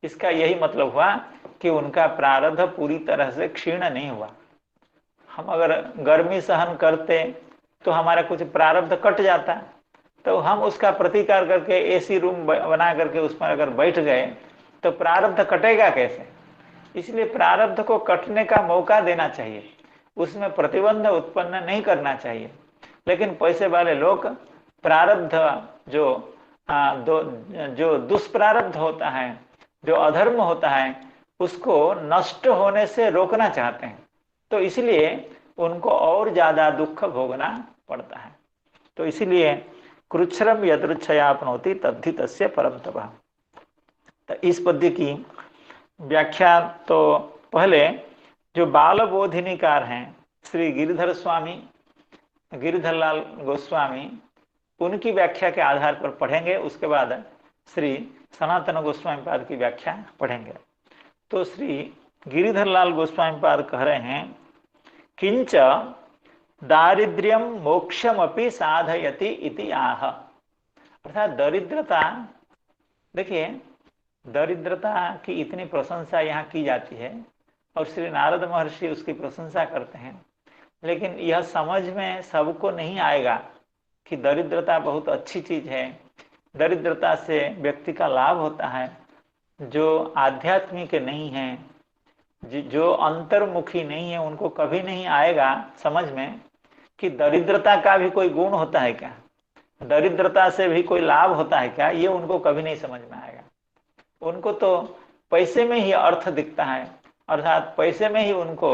इसका यही मतलब हुआ कि उनका प्रारब्ध पूरी तरह से क्षीण नहीं हुआ। हम अगर गर्मी सहन करते तो हमारा कुछ प्रारब्ध कट जाता, तो हम उसका प्रतिकार करके एसी रूम बना करके उसमें अगर बैठ गए तो प्रारब्ध कटेगा कैसे? इसलिए प्रारब्ध को कटने का मौका देना चाहिए, उसमें प्रतिबंध उत्पन्न नहीं करना चाहिए। लेकिन पैसे वाले लोग प्रारब्ध जो दुष्प्रारब्ध होता है, जो अधर्म होता है, उसको नष्ट होने से रोकना चाहते हैं। तो इसलिए उनको और ज्यादा दुख भोगना पड़ता है। तो इसलिए कृच्छ्रम यदृच्छयाप्नोति तद्धि तस्य परम तपः। तो इस पद्य की व्याख्या तो पहले जो बाल बोधिनीकार हैं श्री गिरिधर स्वामी, गिरिधरलाल गोस्वामी, उनकी व्याख्या के आधार पर पढ़ेंगे। उसके बाद श्री सनातन गोस्वामी पाद की व्याख्या पढ़ेंगे। तो श्री गिरिधरलाल गोस्वामी पाद कह रहे हैं, किंच दारिद्र्यम मोक्षमपि साधयति इति आह। अर्थात दरिद्रता, देखिए दरिद्रता की इतनी प्रशंसा यहाँ की जाती है और श्री नारद महर्षि उसकी प्रशंसा करते हैं, लेकिन यह समझ में सबको नहीं आएगा कि दरिद्रता बहुत अच्छी चीज है। दरिद्रता से व्यक्ति का लाभ होता है। जो आध्यात्मिक नहीं है, जो अंतर्मुखी नहीं है, उनको कभी नहीं आएगा समझ में कि दरिद्रता का भी कोई गुण होता है क्या, दरिद्रता से भी कोई लाभ होता है क्या, ये उनको कभी नहीं समझ में आएगा। उनको तो पैसे में ही अर्थ दिखता है, अर्थात पैसे में ही उनको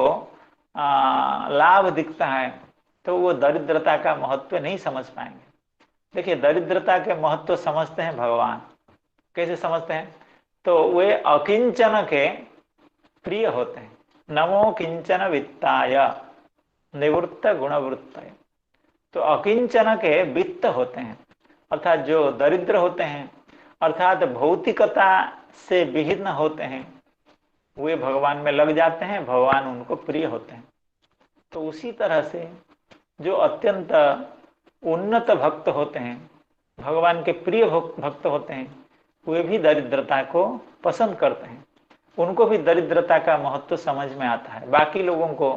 लाभ दिखता है, तो वो दरिद्रता का महत्व नहीं समझ पाएंगे। देखिए, दरिद्रता के महत्व समझते हैं भगवान। कैसे समझते हैं? तो वे अकिंचन के प्रिय होते हैं। नमो किंचन वित्ताय निवृत्त गुणवृत्ताय। तो अकिंचन के वित्त होते हैं, अर्थात जो दरिद्र होते हैं, अर्थात भौतिकता से विहीन होते हैं, वे भगवान में लग जाते हैं, भगवान उनको प्रिय होते हैं। तो उसी तरह से जो अत्यंत उन्नत भक्त होते हैं, भगवान के प्रिय भक्त होते हैं, वे भी दरिद्रता को पसंद करते हैं। उनको भी दरिद्रता का महत्व समझ में आता है। बाकी लोगों को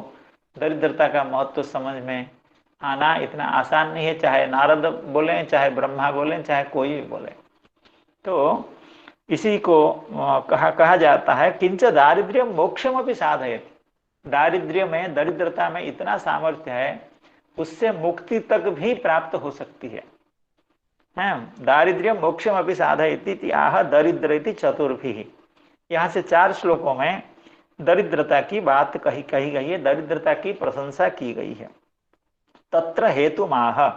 दरिद्रता का महत्व समझ में आना इतना आसान नहीं है, चाहे नारद बोले, चाहे ब्रह्मा बोले, चाहे कोई भी बोले। तो इसी को कहा जाता है किंच दारिद्र्य मोक्षम भी साधयति। दारिद्र्य में, दरिद्रता में इतना सामर्थ्य है, उससे मुक्ति तक भी प्राप्त हो सकती है। दारिद्र्य मोक्षम अभी साधयति आह दरिद्र चतुर्भिः। यहाँ से 4 श्लोकों में दरिद्रता की बात कही गई है, दरिद्रता की प्रशंसा की गई है। तत्र हेतु माह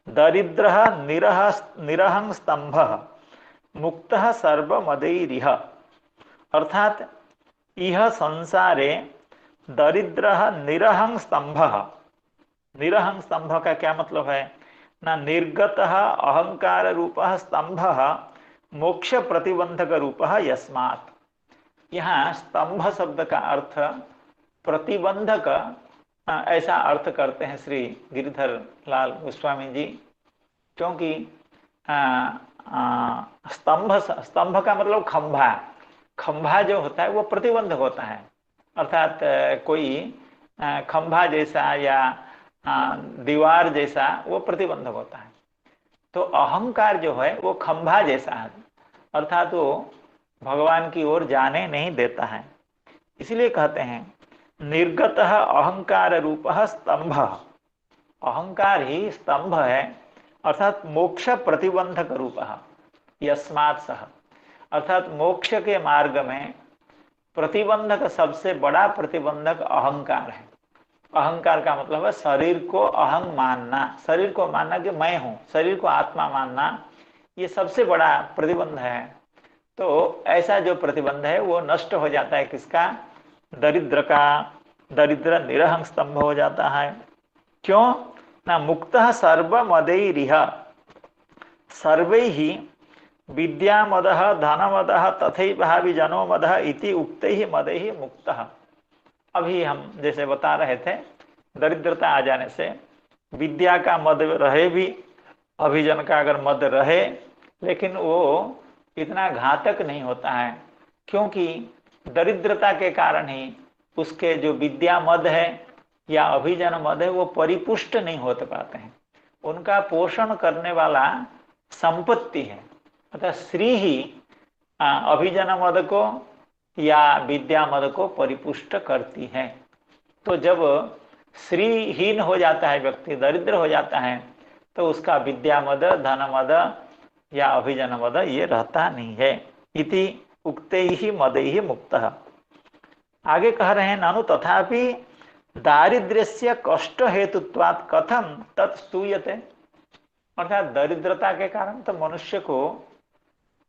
दरिद्र निरहं स्तंभ मुक्त सर्वमदैरिह। अर्थात इह संसारे दरिद्र निरहं स्तंभ। निरहं स्तंभ का क्या मतलब है? ना निर्गत अहंकार रूप स्तंभ मोक्ष प्रतिबंधक रूप यस्मात्। यहाँ स्तंभ शब्द का अर्थ प्रतिबंधक, ऐसा अर्थ करते हैं श्री गिरिधर लाल गोस्वामी जी। क्योंकि स्तंभ का मतलब खंभा। खंभा जो होता है वो प्रतिबंधक होता है, अर्थात कोई खंभा जैसा या दीवार जैसा वो प्रतिबंधक होता है। तो अहंकार जो है वो खंभा जैसा है, अर्थात वो भगवान की ओर जाने नहीं देता है। इसलिए कहते हैं निर्गत अहंकार रूप स्तंभ। अहंकार ही स्तंभ है, अर्थात मोक्ष प्रतिबंधक रूप यस्मात् सह। अर्थात मोक्ष के मार्ग में प्रतिबंधक, सबसे बड़ा प्रतिबंधक अहंकार है। अहंकार का मतलब है शरीर को अहं मानना, शरीर को मानना कि मैं हूं, शरीर को आत्मा मानना, ये सबसे बड़ा प्रतिबंध है। तो ऐसा जो प्रतिबंध है वो नष्ट हो जाता है किसका? दरिद्र का। दरिद्र निरहं स्तंभ हो जाता है। क्यों? ना मुक्त सर्वमदैरिह। सर्वैहि विद्यामदः धनमदः तथैव जनो मदः इति उक्तैहि मदैहि मुक्तः। अभी हम जैसे बता रहे थे, दरिद्रता आ जाने से विद्या का मद रहे भी, अभिजन का अगर मद रहे, लेकिन वो इतना घातक नहीं होता है, क्योंकि दरिद्रता के कारण ही उसके जो विद्या मद है या अभिजन मद है वो परिपुष्ट नहीं हो पाते हैं। उनका पोषण करने वाला संपत्ति है, अतः श्री ही अभिजन मद को या विद्या मद को परिपुष्ट करती है। तो जब श्रीहीन हो जाता है व्यक्ति, दरिद्र हो जाता है, तो उसका विद्या मद, धन मद या अभिजन मद ये रहता नहीं है। इति उक्ते ही मद ही मुक्त। आगे कह रहे हैं ननु तथापि दारिद्र्यस्य कष्ट हेतुत्वात् कथम तत्स्तूयते। अर्थात दरिद्रता के कारण तो मनुष्य को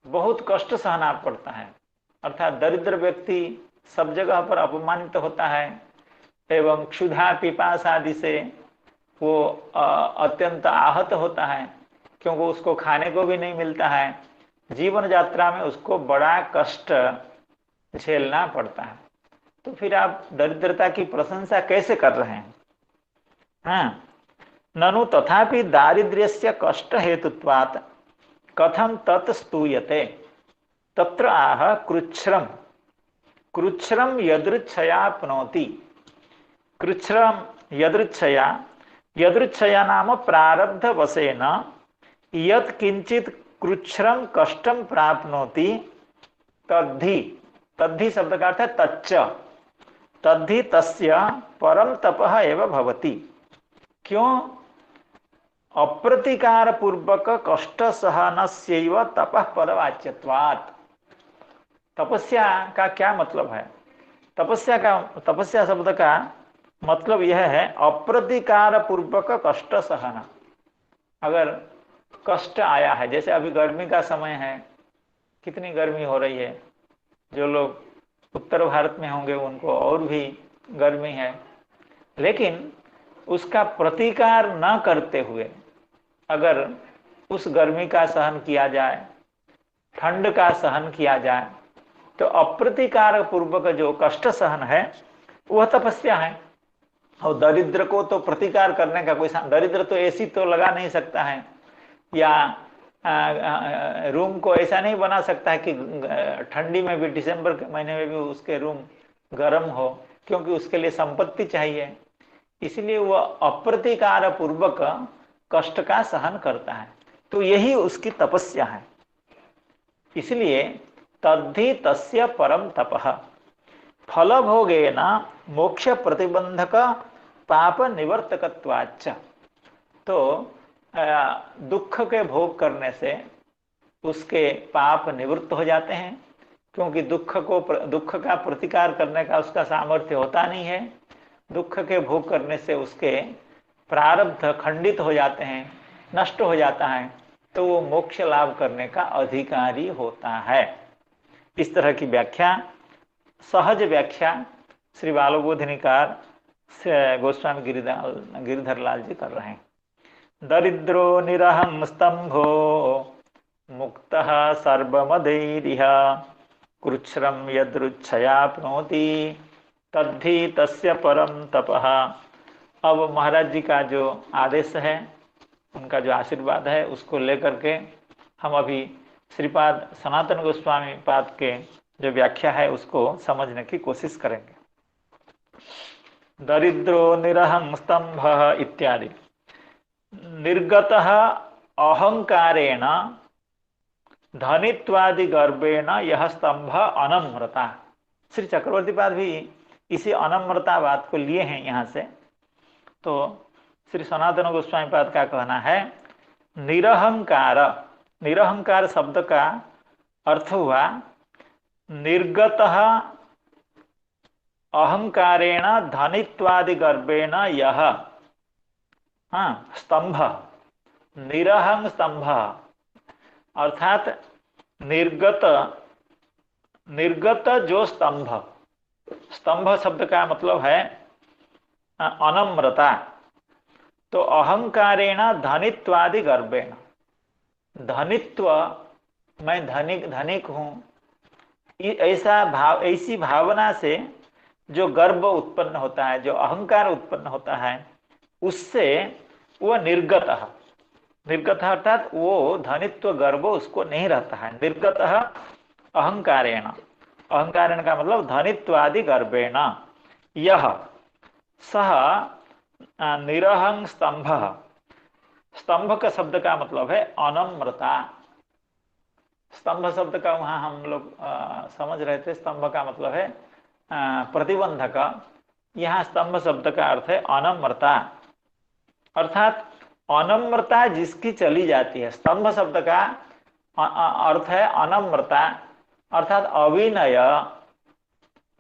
बहुत कष्ट सहना पड़ता है, अर्थात दरिद्र व्यक्ति सब जगह पर अपमानित होता है एवं क्षुधा पिपास आदि से वो अत्यंत आहत होता है, क्योंकि उसको खाने को भी नहीं मिलता है। जीवन यात्रा में उसको बड़ा कष्ट झेलना पड़ता है। तो फिर आप दरिद्रता की प्रशंसा कैसे कर रहे हैं? हाँ, ननु तथापि दारिद्र्यस्य कष्ट हेतुत्वात् कथम तत्स्तूयते। तत्र आह कृच्छ्रम। कृच्छ्रम यदृच्छयाप्नोति। कृच्छ्रम यदृच्छया, यदृच्छया नाम प्रारब्ध वशेन यत् किंचित कृच्छ्रम कष्टम प्राप्नोति तद्धि। तद्धि शब्द का अर्थ है तच्च। तद्धि तस्य परम तपः एव भवति। क्यों? अप्रतिकार पूर्वक कष्ट सहनस्यैव तपः पदवाच्यत्वात्। तपस्या का क्या मतलब है? तपस्या शब्द का मतलब यह है अप्रतिकार पूर्वक कष्ट सहना। अगर कष्ट आया है, जैसे अभी गर्मी का समय है, कितनी गर्मी हो रही है, जो लोग उत्तर भारत में होंगे उनको और भी गर्मी है, लेकिन उसका प्रतिकार न करते हुए अगर उस गर्मी का सहन किया जाए, ठंड का सहन किया जाए, तो अप्रतिकार पूर्वक जो कष्ट सहन है वह तपस्या है। और दरिद्र को तो प्रतिकार करने का कोई दरिद्र तो एसी तो लगा नहीं सकता है, या रूम को ऐसा नहीं बना सकता है कि ठंडी में भी, दिसंबर के महीने में भी उसके रूम गर्म हो, क्योंकि उसके लिए संपत्ति चाहिए। इसलिए वह अप्रतिकार पूर्वक कष्ट का सहन करता है, तो यही उसकी तपस्या है। इसलिए तद्धि तस्य परम तपः फल भोगेन मोक्ष प्रतिबंधक पाप निवर्तकत्वाच्च। तो दुख के भोग करने से उसके पाप निवृत्त हो जाते हैं, क्योंकि दुख का प्रतिकार करने का उसका सामर्थ्य होता नहीं है। दुख के भोग करने से उसके प्रारब्ध खंडित हो जाते हैं, नष्ट हो जाता है, तो वो मोक्ष लाभ करने का अधिकारी होता है। इस तरह की व्याख्या, सहज व्याख्या श्री बालबोधिनीकार गोस्वामी गिरिधर लाल जी कर रहे हैं। दरिद्रो निरहं स्तंभो मुक्तः सर्वमदैरिह कृच्छ्रम यदृच्छयाप्नोति तद्धि तस्य परम तपः। अब महाराज जी का जो आदेश है, उनका जो आशीर्वाद है, उसको लेकर के हम अभी श्रीपाद सनातन गोस्वामी पाद के जो व्याख्या है उसको समझने की कोशिश करेंगे। दरिद्रो निरहं स्तंभः इत्यादि। निर्गतः अहंकारेण धनित्वादि गर्भेण यह स्तंभ अनम्रता। श्री चक्रवर्ती पाद भी इसी अनम्रता बात को लिए हैं यहाँ से। तो श्री सनातन गोस्वामी पाद का कहना है निरहंकार। निरहंकार शब्द का अर्थ हुआ निर्गतः अहंकारेण धनित्वादि गर्भेण यह स्तंभ। निरहं स्तंभ अर्थात निर्गत जो स्तंभ। स्तंभ शब्द का मतलब है अनम्रता। तो अहंकारेण धनित्वादि गर्भेण, धनित्व, मैं धनिक हूं, ऐसा भाव, ऐसी भावना से जो गर्व उत्पन्न होता है, जो अहंकार उत्पन्न होता है, उससे वह निर्गत अर्थात वो धनित्व गर्व उसको नहीं रहता है। निर्गत अहंकारेण, अहंकारेण का मतलब धनित्वादि गर्भेण यह सह निरहं स्तंभ। स्तंभ का शब्द का मतलब है अनम्रता। स्तंभ शब्द का वहां हम लोग समझ रहे थे, स्तंभ का मतलब है प्रतिबंधक। यहाँ स्तंभ शब्द का अर्थ है अनम्रता, अर्थात अनम्रता जिसकी चली जाती है। स्तंभ शब्द का अर्थ है अनम्रता, अर्थात अविनय।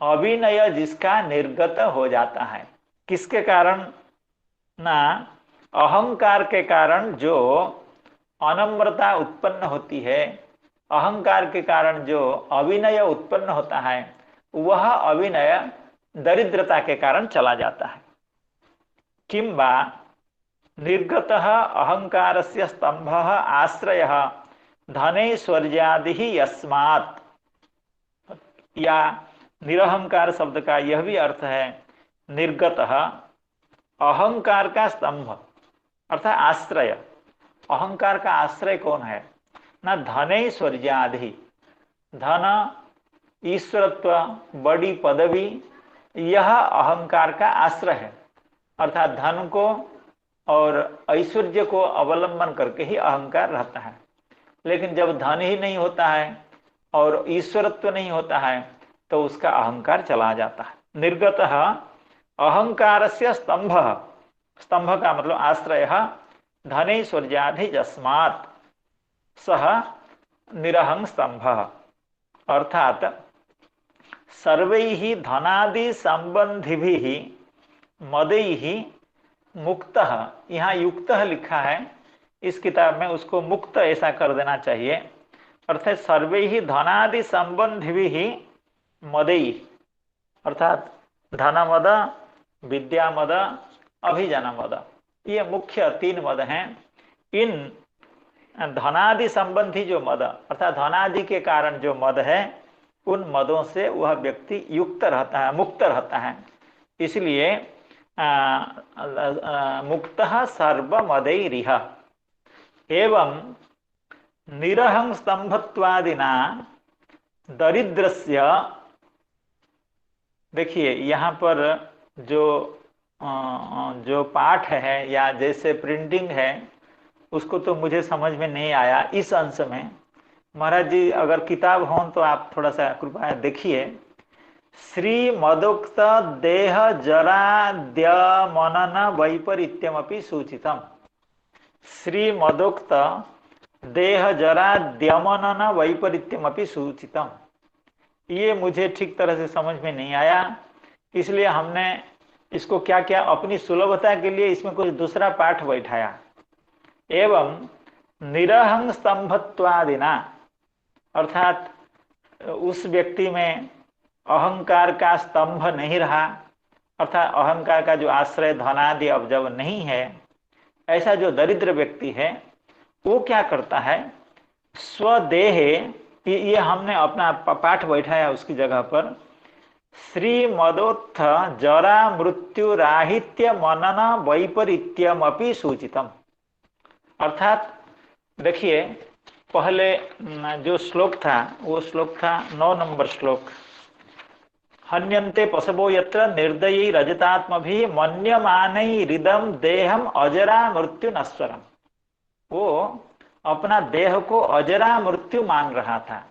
अविनय जिसका निर्गत हो जाता है, किसके कारण? ना अहंकार के कारण जो अनम्रता उत्पन्न होती है, अहंकार के कारण जो अविनय उत्पन्न होता है, वह अविनय दरिद्रता के कारण चला जाता है। किंबा निर्गतः अहंकारस्य स्तंभः आश्रयः धनैश्वर्यादि यस्मात्। या निरहंकार शब्द का यह भी अर्थ है निर्गतः, अहंकार का स्तंभ अर्थात आश्रय। अहंकार का आश्रय कौन है? ना धनैश्वर्यादि, धन, ईश्वरत्व, बड़ी पदवी, यह अहंकार का आश्रय है। अर्थात धन को और ऐश्वर्य को अवलंबन करके ही अहंकार रहता है। लेकिन जब धन ही नहीं होता है और ईश्वरत्व नहीं होता है, तो उसका अहंकार चला जाता है। निर्गतः अहंकारस्य स्तंभः, स्तंभ का मतलब आश्रय, धनैश्वर्यादि यस्मात् सह निरहं स्तंभः, अर्थात सर्वैः धनादि संबंधिभिः मदैः मुक्तः, यहाँ युक्तः लिखा है इस किताब में, उसको मुक्त ऐसा कर देना चाहिए। अर्थात सर्वैः धनादि संबंधिभिः मदैः, अर्थात धन मद, विद्या मद, अभिजन मद, ये मुख्य 3 मद हैं। इन धनादि संबंधी जो मद अर्थात धनादि के कारण जो मद है, उन मदों से वह व्यक्ति युक्त रहता है, मुक्त रहता है। इसलिए मुक्तः सर्वमदैरिह एवं निरहं स्तंभत्वादिना दरिद्रस्य। देखिए यहाँ पर जो पाठ है या जैसे प्रिंटिंग है उसको तो मुझे समझ में नहीं आया इस अंश में। महाराज जी अगर किताब हो तो आप थोड़ा सा कृपया देखिए। श्री मदोक्त देह जराद्य मनन वैपरीत्यमपि सूचितम। श्री मदोक्त देह जराद्य मनन वैपरीत्यमपि सूचितम, ये मुझे ठीक तरह से समझ में नहीं आया, इसलिए हमने इसको क्या किया, अपनी सुलभता के लिए इसमें कुछ दूसरा पाठ बैठाया। एवं निरहं स्तंभत्वादिना, अर्थात उस व्यक्ति में अहंकार का स्तंभ नहीं रहा, अर्थात अहंकार का जो आश्रय धनादि अब जब नहीं है, ऐसा जो दरिद्र व्यक्ति है वो क्या करता है, स्वदेह, ये हमने अपना पाठ बैठाया उसकी जगह पर। श्री मदोत्थ जरा मृत्यु राहित्य मनन वैपरीत्यमपि सूचितम। अर्थात देखिए पहले जो श्लोक था वो श्लोक था 9 नंबर श्लोक। हन्यन्ते पशवो यत्र निर्दयी रजतात्मभि मन्यमानै हृदम देहम अजरा मृत्यु नश्वरम। वो अपना देह को अजरा मृत्यु मान रहा था,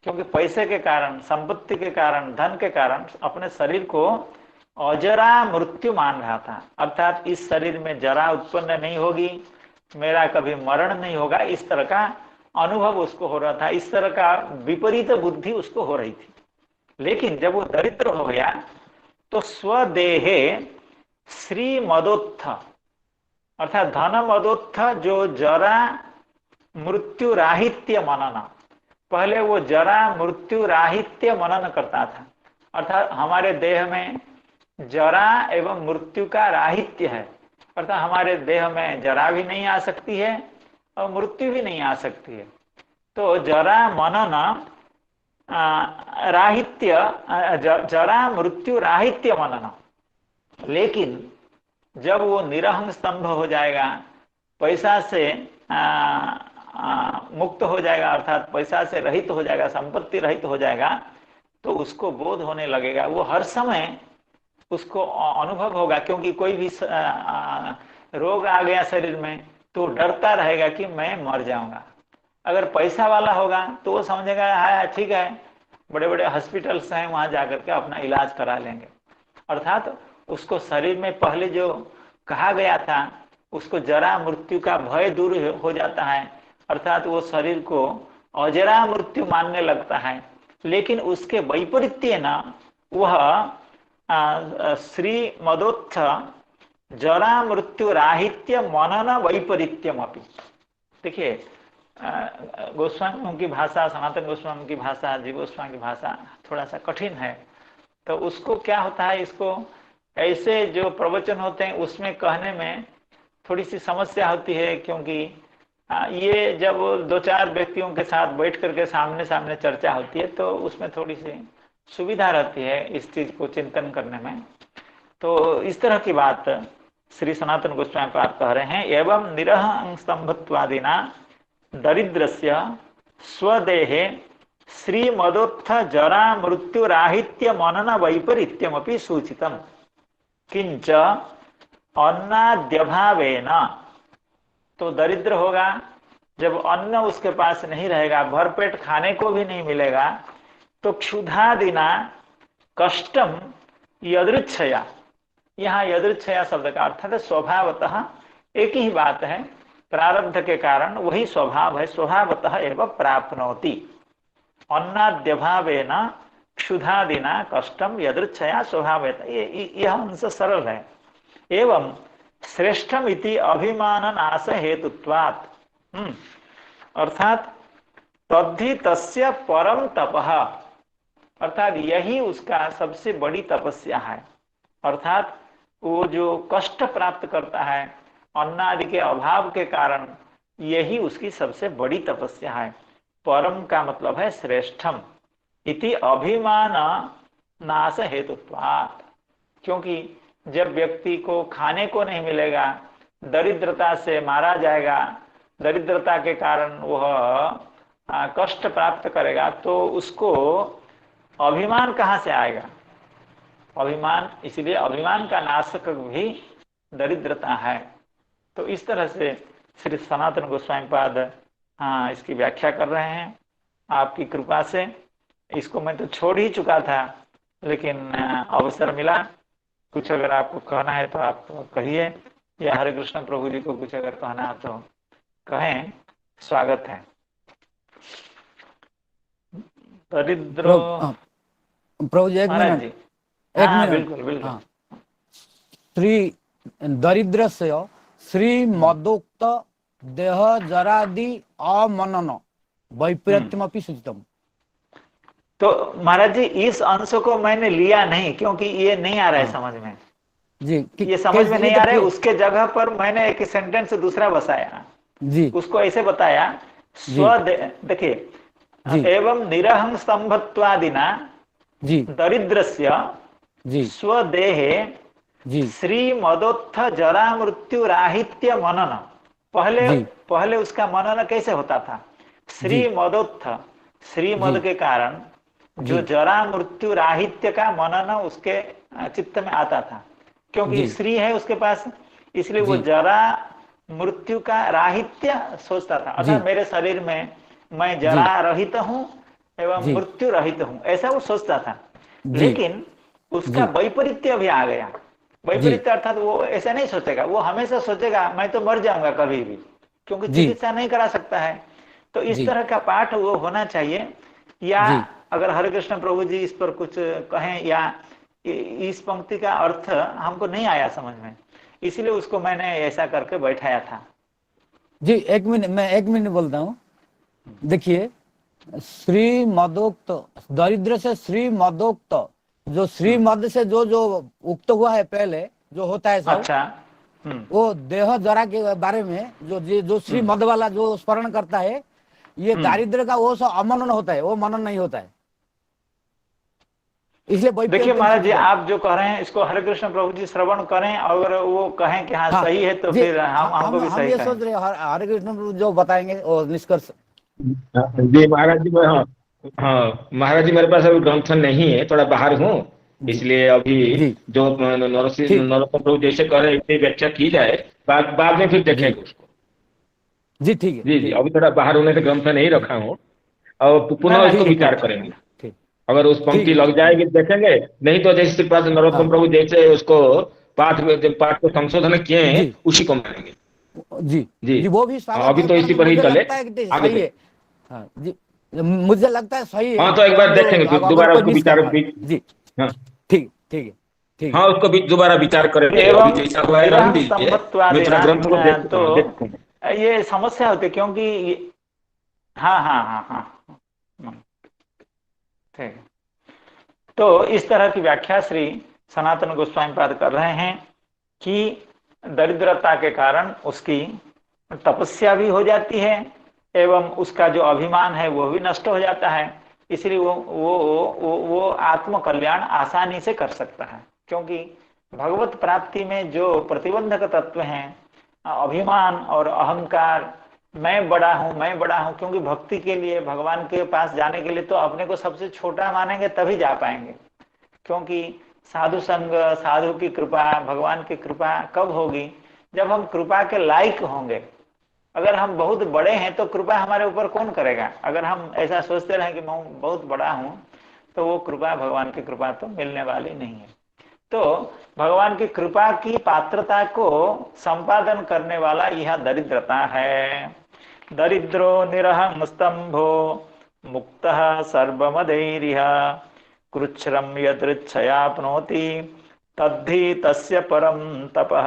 क्योंकि पैसे के कारण, संपत्ति के कारण, धन के कारण अपने शरीर को अजरा मृत्यु मान रहा था। अर्थात इस शरीर में जरा उत्पन्न नहीं होगी, मेरा कभी मरण नहीं होगा, इस तरह का अनुभव उसको हो रहा था, इस तरह का विपरीत बुद्धि उसको हो रही थी। लेकिन जब वो दरिद्र हो गया तो स्वदेहे श्री मदोत्थ, अर्थात धन मदोत्थ जो जरा मृत्यु राहित्य मनन, पहले वो जरा मृत्यु राहित्य मनन करता था, अर्थात हमारे देह में जरा एवं मृत्यु का राहित्य है, अर्थात हमारे देह में जरा भी नहीं आ सकती है और मृत्यु भी नहीं आ सकती है। तो जरा मनन राहित्य, जरा मृत्यु राहित्य मनन। लेकिन जब वो निरहंग स्तंभ हो जाएगा, पैसा से मुक्त हो जाएगा, अर्थात पैसा से रहित हो जाएगा, संपत्ति रहित हो जाएगा, तो उसको बोध होने लगेगा। वो हर समय उसको अनुभव होगा, क्योंकि कोई भी रोग आ गया शरीर में तो डरता रहेगा कि मैं मर जाऊंगा। अगर पैसा वाला होगा तो वो समझेगा हाँ ठीक है, बड़े बड़े हॉस्पिटल्स हैं, वहां जाकर के अपना इलाज करा लेंगे। अर्थात उसको शरीर में पहले जो कहा गया था उसको जरा मृत्यु का भय दूर हो जाता है, अर्थात वो शरीर को अजरा मृत्यु मानने लगता है। लेकिन उसके वैपरीत्य न वह श्री मदोत्थ जरा मृत्यु राहित्य मनन वैपरीत्यम अपि। देखिए गोस्वामी की भाषा, सनातन गोस्वामी की भाषा, जीव गोस्वामी की भाषा थोड़ा सा कठिन है, तो उसको क्या होता है, इसको ऐसे जो प्रवचन होते हैं उसमें कहने में थोड़ी सी समस्या होती है, क्योंकि ये जब 2-4 व्यक्तियों के साथ बैठ करके सामने सामने चर्चा होती है तो उसमें थोड़ी सी सुविधा रहती है इस चीज को चिंतन करने में। तो इस तरह की बात श्री सनातन गोस्वामी पाद कह रहे हैं। एवं निरहं स्तंभत्वादिना दरिद्रस्य स्वदेहे श्री मदोत्थ जरा मृत्यु राहित्य मनन वैपरीत्यमपि सूचितम। किंच अन्नाद्यभावेन, तो दरिद्र होगा जब अन्न उसके पास नहीं रहेगा, भरपेट खाने को भी नहीं मिलेगा, तो क्षुधादिना कष्टम यदृच्छया, यहाँ यदृच्छया शब्द का अर्थ है स्वभावतः, एक ही बात है, प्रारब्ध के कारण वही स्वभाव है, स्वभावतः एवं प्राप्नोति। अन्नाद्यभावेन क्षुधादिना कष्टम यदृच्छया स्वभावतः, ये यह अंश सरल है। एवं श्रेष्ठम इति अभिमान नाश हेतुत्वात्, अर्थात तद्धि तस्य परम तपः, अर्थात यही उसका सबसे बड़ी तपस्या है। अर्थात वो जो कष्ट प्राप्त करता है अन्न आदि के अभाव के कारण, यही उसकी सबसे बड़ी तपस्या है। परम का मतलब है श्रेष्ठम इति अभिमान नाश हेतुत्वात्, क्योंकि जब व्यक्ति को खाने को नहीं मिलेगा, दरिद्रता से मारा जाएगा, दरिद्रता के कारण वह कष्ट प्राप्त करेगा, तो उसको अभिमान कहाँ से आएगा? अभिमान, इसलिए अभिमान का नाशक भी दरिद्रता है। तो इस तरह से श्री सनातन गोस्वामी पाद इसकी व्याख्या कर रहे हैं आपकी कृपा से। इसको मैं तो छोड़ ही चुका था, लेकिन अवसर मिला। कुछ अगर आपको कहना है तो आप कहिए, या हरे कृष्ण प्रभु जी को कुछ अगर कहना है तो कहें, स्वागत है। दरिद्रो प्रभु जी एक महाराज मिनट, जी। एक मिनट। बिल्कुल बिल्कुल। हाँ। श्री दरिद्रस्य श्री मदोक्त देह जरादि अमनन वैपरीत्यमपि सूचितम। तो महाराज जी इस अंश को मैंने लिया नहीं, क्योंकि ये नहीं आ रहा है समझ में जी, ये समझ में नहीं आ रहा है। उसके जगह पर मैंने एक सेंटेंस दूसरा बसाया जी, उसको ऐसे बताया, देखिए, एवं निरहं स्तंभत्वादिना जी, दरिद्रस्य जी, स्वदेहे जी, श्री मदोत्थ जरा मृत्यु राहित्य मनन। पहले उसका मनन कैसे होता था? श्री मदोत्थ, श्री मद के कारण जो जरा मृत्यु राहित्य का मनन उसके चित्त में आता था, क्योंकि श्री है उसके पास, इसलिए वो जरा मृत्यु का राहित्य सोचता था। अर्थात मेरे शरीर में मैं जरा रहित हूँ एवं मृत्यु रहित हूँ, ऐसा वो सोचता था। लेकिन उसका वैपरीत्य अभी आ गया। वैपरीत्य अर्थात वो ऐसा नहीं सोचेगा, वो हमेशा सोचेगा मैं तो मर जाऊंगा कभी भी, क्योंकि चिकित्सा नहीं करा सकता है। तो इस तरह का पाठ वो होना चाहिए। या अगर हरे कृष्ण प्रभु जी इस पर कुछ कहें, या इस पंक्ति का अर्थ हमको नहीं आया समझ में, इसलिए उसको मैंने ऐसा करके बैठाया था। जी, एक मिनट, मैं एक मिनट बोलता हूँ। देखिए, श्री मदोक्त, दरिद्र से श्री मदोक्त, जो श्री मद से जो जो उक्त हुआ है पहले जो होता है सब, अच्छा, वो देह जरा के बारे में जो श्री मद वाला जो स्मरण करता है, ये दारिद्र का वो सब अमनन होता है, वो मनन नहीं होता है। इसलिए देखिए महाराज जी, आप जो कह रहे हैं इसको हरे कृष्ण प्रभु जी श्रवण करें, अगर वो कहें कि हाँ सही है तो फिर हमको भी सही ये सोच रहे हैं हरे कृष्ण प्रभु जो बताएंगे वो निष्कर्ष। जी महाराज जी, मैं हाँ महाराज जी, मेरे पास अभी ग्रंथ नहीं है, थोड़ा बाहर हूँ, इसलिए अभी जो नरोत्तम प्रभु जैसे कह रहे हैं इतनी व्याख्या की जाए, बाद में फिर देखेंगे उसको। जी ठीक है। जी, अभी थोड़ा बाहर होने से ग्रंथ नहीं रखा हूँ, और पुनः उसको विचार करेंगे। अगर उस पंक्ति लग जाएगी देखेंगे, नहीं तो जैसे नरोत्तम प्रभु जैसे उसको पाठ को संशोधन किए हैं उसी को मानेंगे। जी जी, वो भी अभी तो इसी पर ही चले आगे। हाँ जी, मुझे लगता है सही है। हाँ, तो एक बार देखेंगे, फिर दोबारा उसको विचार। जी ठीक है, ठीक। हाँ, उसको दोबारा विचार करेंगे। जैसा हुआ है रह दीजिए, मैं थोड़ा ग्रंथ को देखता हूं। ये समस्या होती है, क्योंकि हाँ ठीक। तो इस तरह की व्याख्या श्री सनातन गोस्वामी पाद कर रहे हैं कि दरिद्रता के कारण उसकी तपस्या भी हो जाती है एवं उसका जो अभिमान है वो भी नष्ट हो जाता है। इसलिए वो आत्म कल्याण आसानी से कर सकता है, क्योंकि भगवत प्राप्ति में जो प्रतिबंधक तत्व हैं, अभिमान और अहंकार, मैं बड़ा हूं, क्योंकि भक्ति के लिए, भगवान के पास जाने के लिए तो अपने को सबसे छोटा मानेंगे तभी जा पाएंगे। क्योंकि साधु संग, साधु की कृपा, भगवान की कृपा कब होगी? जब हम कृपा के लायक होंगे। अगर हम बहुत बड़े हैं तो कृपा हमारे ऊपर कौन करेगा? अगर हम ऐसा सोचते रहें कि मैं बहुत बड़ा हूं, तो वो कृपा, भगवान की कृपा तो मिलने वाली नहीं है। तो भगवान की कृपा की पात्रता को संपादन करने वाला यह दरिद्रता है। दरिद्रो निरहं स्तंभो मुक्तः सर्वमदैर्यः कृच्छ्रम यदृच्छयाप्नोति तद्धि तस्य परम तपः।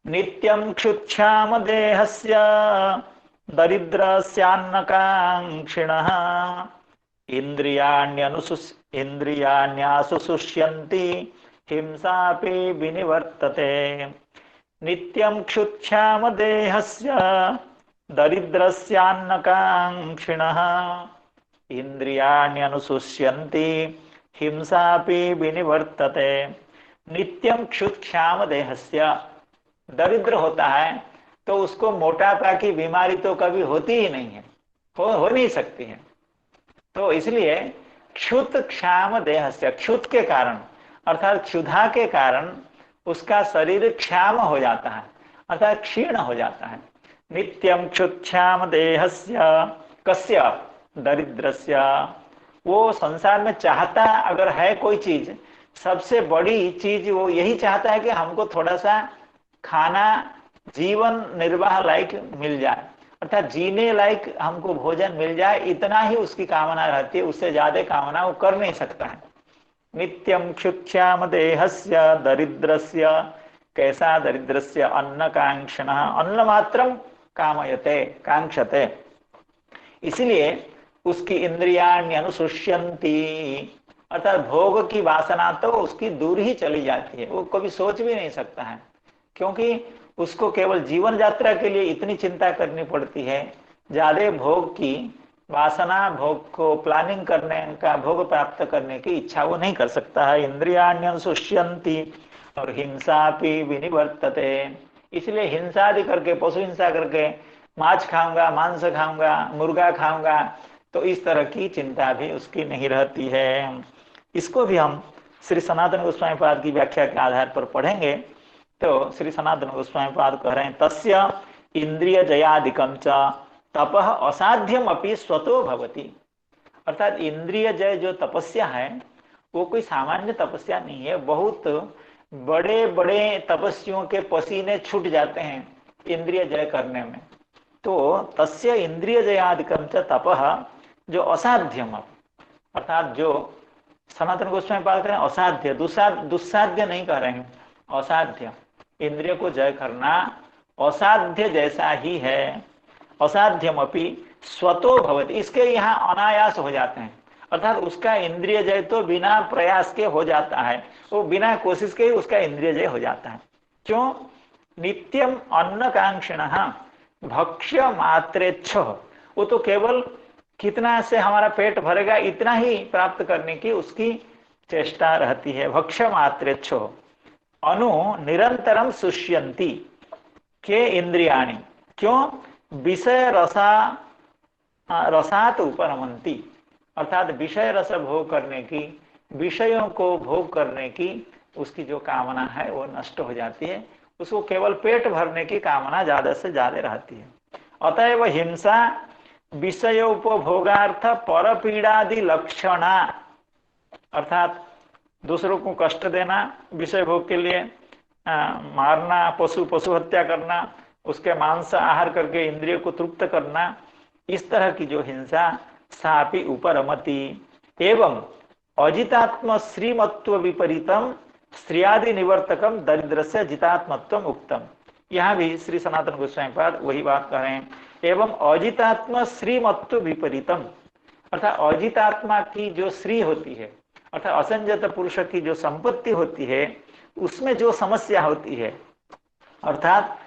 नित्यं क्षुच्छाम देहस्य दरिद्रस्यान्नकाङ्क्षिणः इन्द्रियाण्यासुसुष्यन्ति हिंसापि विनिवर्तते। नित्यं क्षुच्छाम देहस्य दरिद्रस्यान्नकाङ्क्षिणः इंद्रियाण्यनुशुष्यन्ति हिंसापि विनिवर्तते। नित्यम क्षुत्क्षाम देहस्य, दरिद्र होता है तो उसको मोटापा की बीमारी तो कभी होती ही नहीं है, हो नहीं सकती है। तो इसलिए क्षुत क्षाम देहस्य, क्षुत के कारण अर्थात क्षुधा के कारण उसका शरीर क्षाम हो जाता है अर्थात क्षीण हो जाता है। नित्यम क्षुत्क्षाम देहस्य कस्य दरिद्रस्य, वो संसार में चाहता अगर है कोई चीज, सबसे बड़ी चीज वो यही चाहता है कि हमको थोड़ा सा खाना जीवन निर्वाह लायक मिल जाए अर्थात जीने लायक हमको भोजन मिल जाए, इतना ही उसकी कामना रहती है, उससे ज्यादा कामना वो कर नहीं सकता है। नित्यम क्षुत्क्षाम देहस्य दरिद्रस्य, कैसा दरिद्रस्य अन्नकांक्षणः, अन्न मात्रम कामयते कांक्षते, इसलिए उसकी इंद्रियाण्यनुशुष्यन्ति अर्थात भोग की वासना तो उसकी दूर ही चली जाती है, वो कभी सोच भी नहीं सकता है, क्योंकि उसको केवल जीवन यात्रा के लिए इतनी चिंता करनी पड़ती है, ज्यादा भोग की वासना, भोग को प्लानिंग करने का, भोग प्राप्त करने की इच्छा वो नहीं कर सकता है। इंद्रियाण्यनुशुष्यन्ति और हिंसापि विनिवर्तते, इसलिए हिंसा आदि करके, पशु हिंसा करके, मांस खाऊंगा, मांस खाऊंगा, मुर्गा खाऊंगा, तो इस तरह की चिंता भी उसकी नहीं रहती है। इसको भी हम श्री सनातन गोस्वामी पाद की व्याख्या के आधार पर पढ़ेंगे। तो श्री सनातन गोस्वामी पाद कह रहे हैं, तस्य इंद्रिय जयादिकम च तपः असाध्यम अपि स्वतो भवति, अर्थात इंद्रिय जय जो तपस्या है वो कोई सामान्य तपस्या नहीं है, बहुत बड़े बड़े तपस्वियों के पसीने छूट जाते हैं इंद्रिय जय करने में। तो तस्य इंद्रिय जयादिकम च तपः, जो असाध्यम, अर्थात जो सनातन गोस्वामी पाद करें असाध्य, दुस्साध्य नहीं कह रहे हैं, असाध्य, इंद्रिय को जय करना असाध्य जैसा ही है। असाध्यमपि स्वतो भवति, इसके यहाँ अनायास हो जाते हैं, अर्थात उसका इंद्रिय जय तो बिना प्रयास के हो जाता है, वो बिना कोशिश के ही उसका इंद्रिय जय हो जाता है। क्यों? नित्यम अन्नकांक्षिणः भक्ष्य मात्रेच्छ, वो तो केवल कितना से हमारा पेट भरेगा इतना ही प्राप्त करने की उसकी चेष्टा रहती है। भक्ष्य मात्रेच्छ अनु निरंतरम शुष्यन्ति के इंद्रियाणि, क्यों? विषय रसात उपरमन्ति, अर्थात विषय रस भोग करने की, विषयों को भोग करने की उसकी जो कामना है वो नष्ट हो जाती है, उसको केवल पेट भरने की कामना ज्यादा से ज्यादा रहती है। अतएव हिंसा विषय उपभोगार्थ परपीड़ादि लक्षणा, अर्थात दूसरों को कष्ट देना विषय भोग के लिए, मारना, पशु हत्या करना, उसके मांस आहार करके इंद्रिय को तृप्त करना, इस तरह की जो हिंसा सापि उपरमति। एवं अजितात्म श्रीमत्व विपरीतम स्त्रियादि निवर्तकम दरिद्रस्य जितात्मत्वम उक्तम। यहाँ भी श्री सनातन गोस्वामी पाद वही बात कह रहे हैं। एवं अजितात्म श्रीमत्व विपरीतम, अर्थात अजितात्मा की जो श्री होती है, अर्थात असंजत पुरुष की जो संपत्ति होती है, उसमें जो समस्या होती है, अर्थात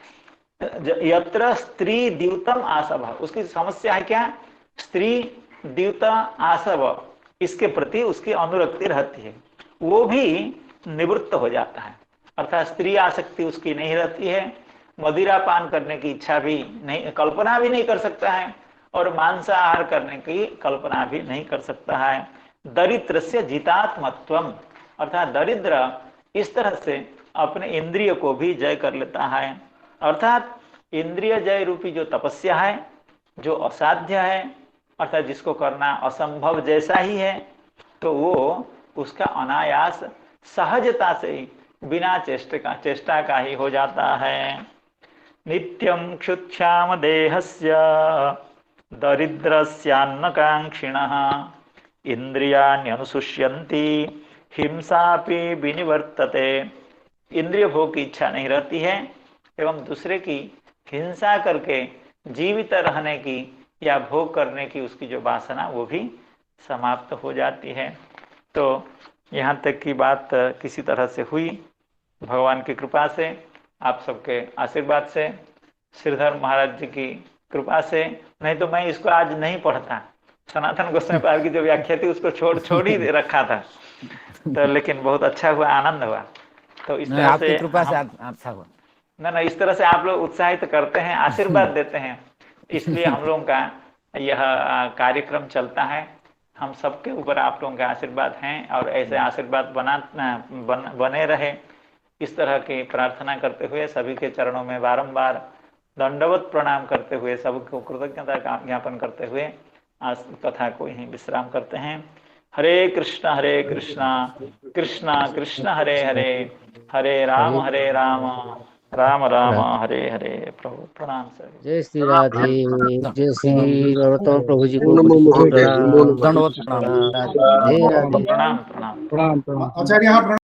यत्र स्त्री द्यूतम आसव, उसकी समस्या है क्या? स्त्री द्यूत आसव, इसके प्रति उसकी अनुरक्ति रहती है, वो भी निवृत्त हो जाता है, अर्थात स्त्री आसक्ति उसकी नहीं रहती है, मदिरा पान करने की इच्छा भी नहीं, कल्पना भी नहीं कर सकता है, और मांसाहार करने की कल्पना भी नहीं कर सकता है। दरिद्रस्य जितात्मत्वम, अर्थात दरिद्र इस तरह से अपने इंद्रिय को भी जय कर लेता है, अर्थात इंद्रिय जय रूपी जो तपस्या है, जो असाध्य है, अर्थात जिसको करना असंभव जैसा ही है, तो वो उसका अनायास सहजता से ही बिना चेष्टा का ही हो जाता है। नित्यं क्षुत्क्षाम देहस्य दरिद्रस्यान्नकांक्षिणः इंद्रियाण्यनुसुष्यन्ति हिंसापि विनिवर्तते। इंद्रिय भोग की इच्छा नहीं रहती है एवं दूसरे की हिंसा करके जीवित रहने की या भोग करने की उसकी जो वासना वो भी समाप्त हो जाती है। तो यहाँ तक की बात किसी तरह से हुई भगवान की कृपा से, आप सबके आशीर्वाद से, श्रीधर महाराज जी की कृपा से। नहीं तो मैं इसको आज नहीं पढ़ता, सनातन गोस्वामी पाद की जो व्याख्या थी उसको छोड़ ही रखा था। तो लेकिन बहुत अच्छा हुआ, आनंद हुआ। तो इस तरह आपकी से कृपा से अच्छा हुआ। ना इस तरह से आप लोग उत्साहित करते हैं, आशीर्वाद देते हैं, इसलिए हम लोगों का यह कार्यक्रम चलता है। हम सबके ऊपर आप लोगों का आशीर्वाद हैं और ऐसे आशीर्वाद बने रहे, इस तरह की प्रार्थना करते हुए सभी के चरणों में बारंबार दंडवत प्रणाम करते हुए, सबको कृतज्ञता ज्ञापन करते हुए आज कथा को यहीं विश्राम करते हैं। हरे कृष्णा कृष्णा कृष्णा हरे हरे, हरे राम राम राम हरे हरे। प्रभु प्रणाम सर। जय श्री राधे, जय श्री नरोत्तम प्रभु जी को नमो महोदय, नमो नमः। दंडवत प्रणाम। राधे राधे। प्रणाम प्रणाम। प्रणाम। आचार्य यहाँ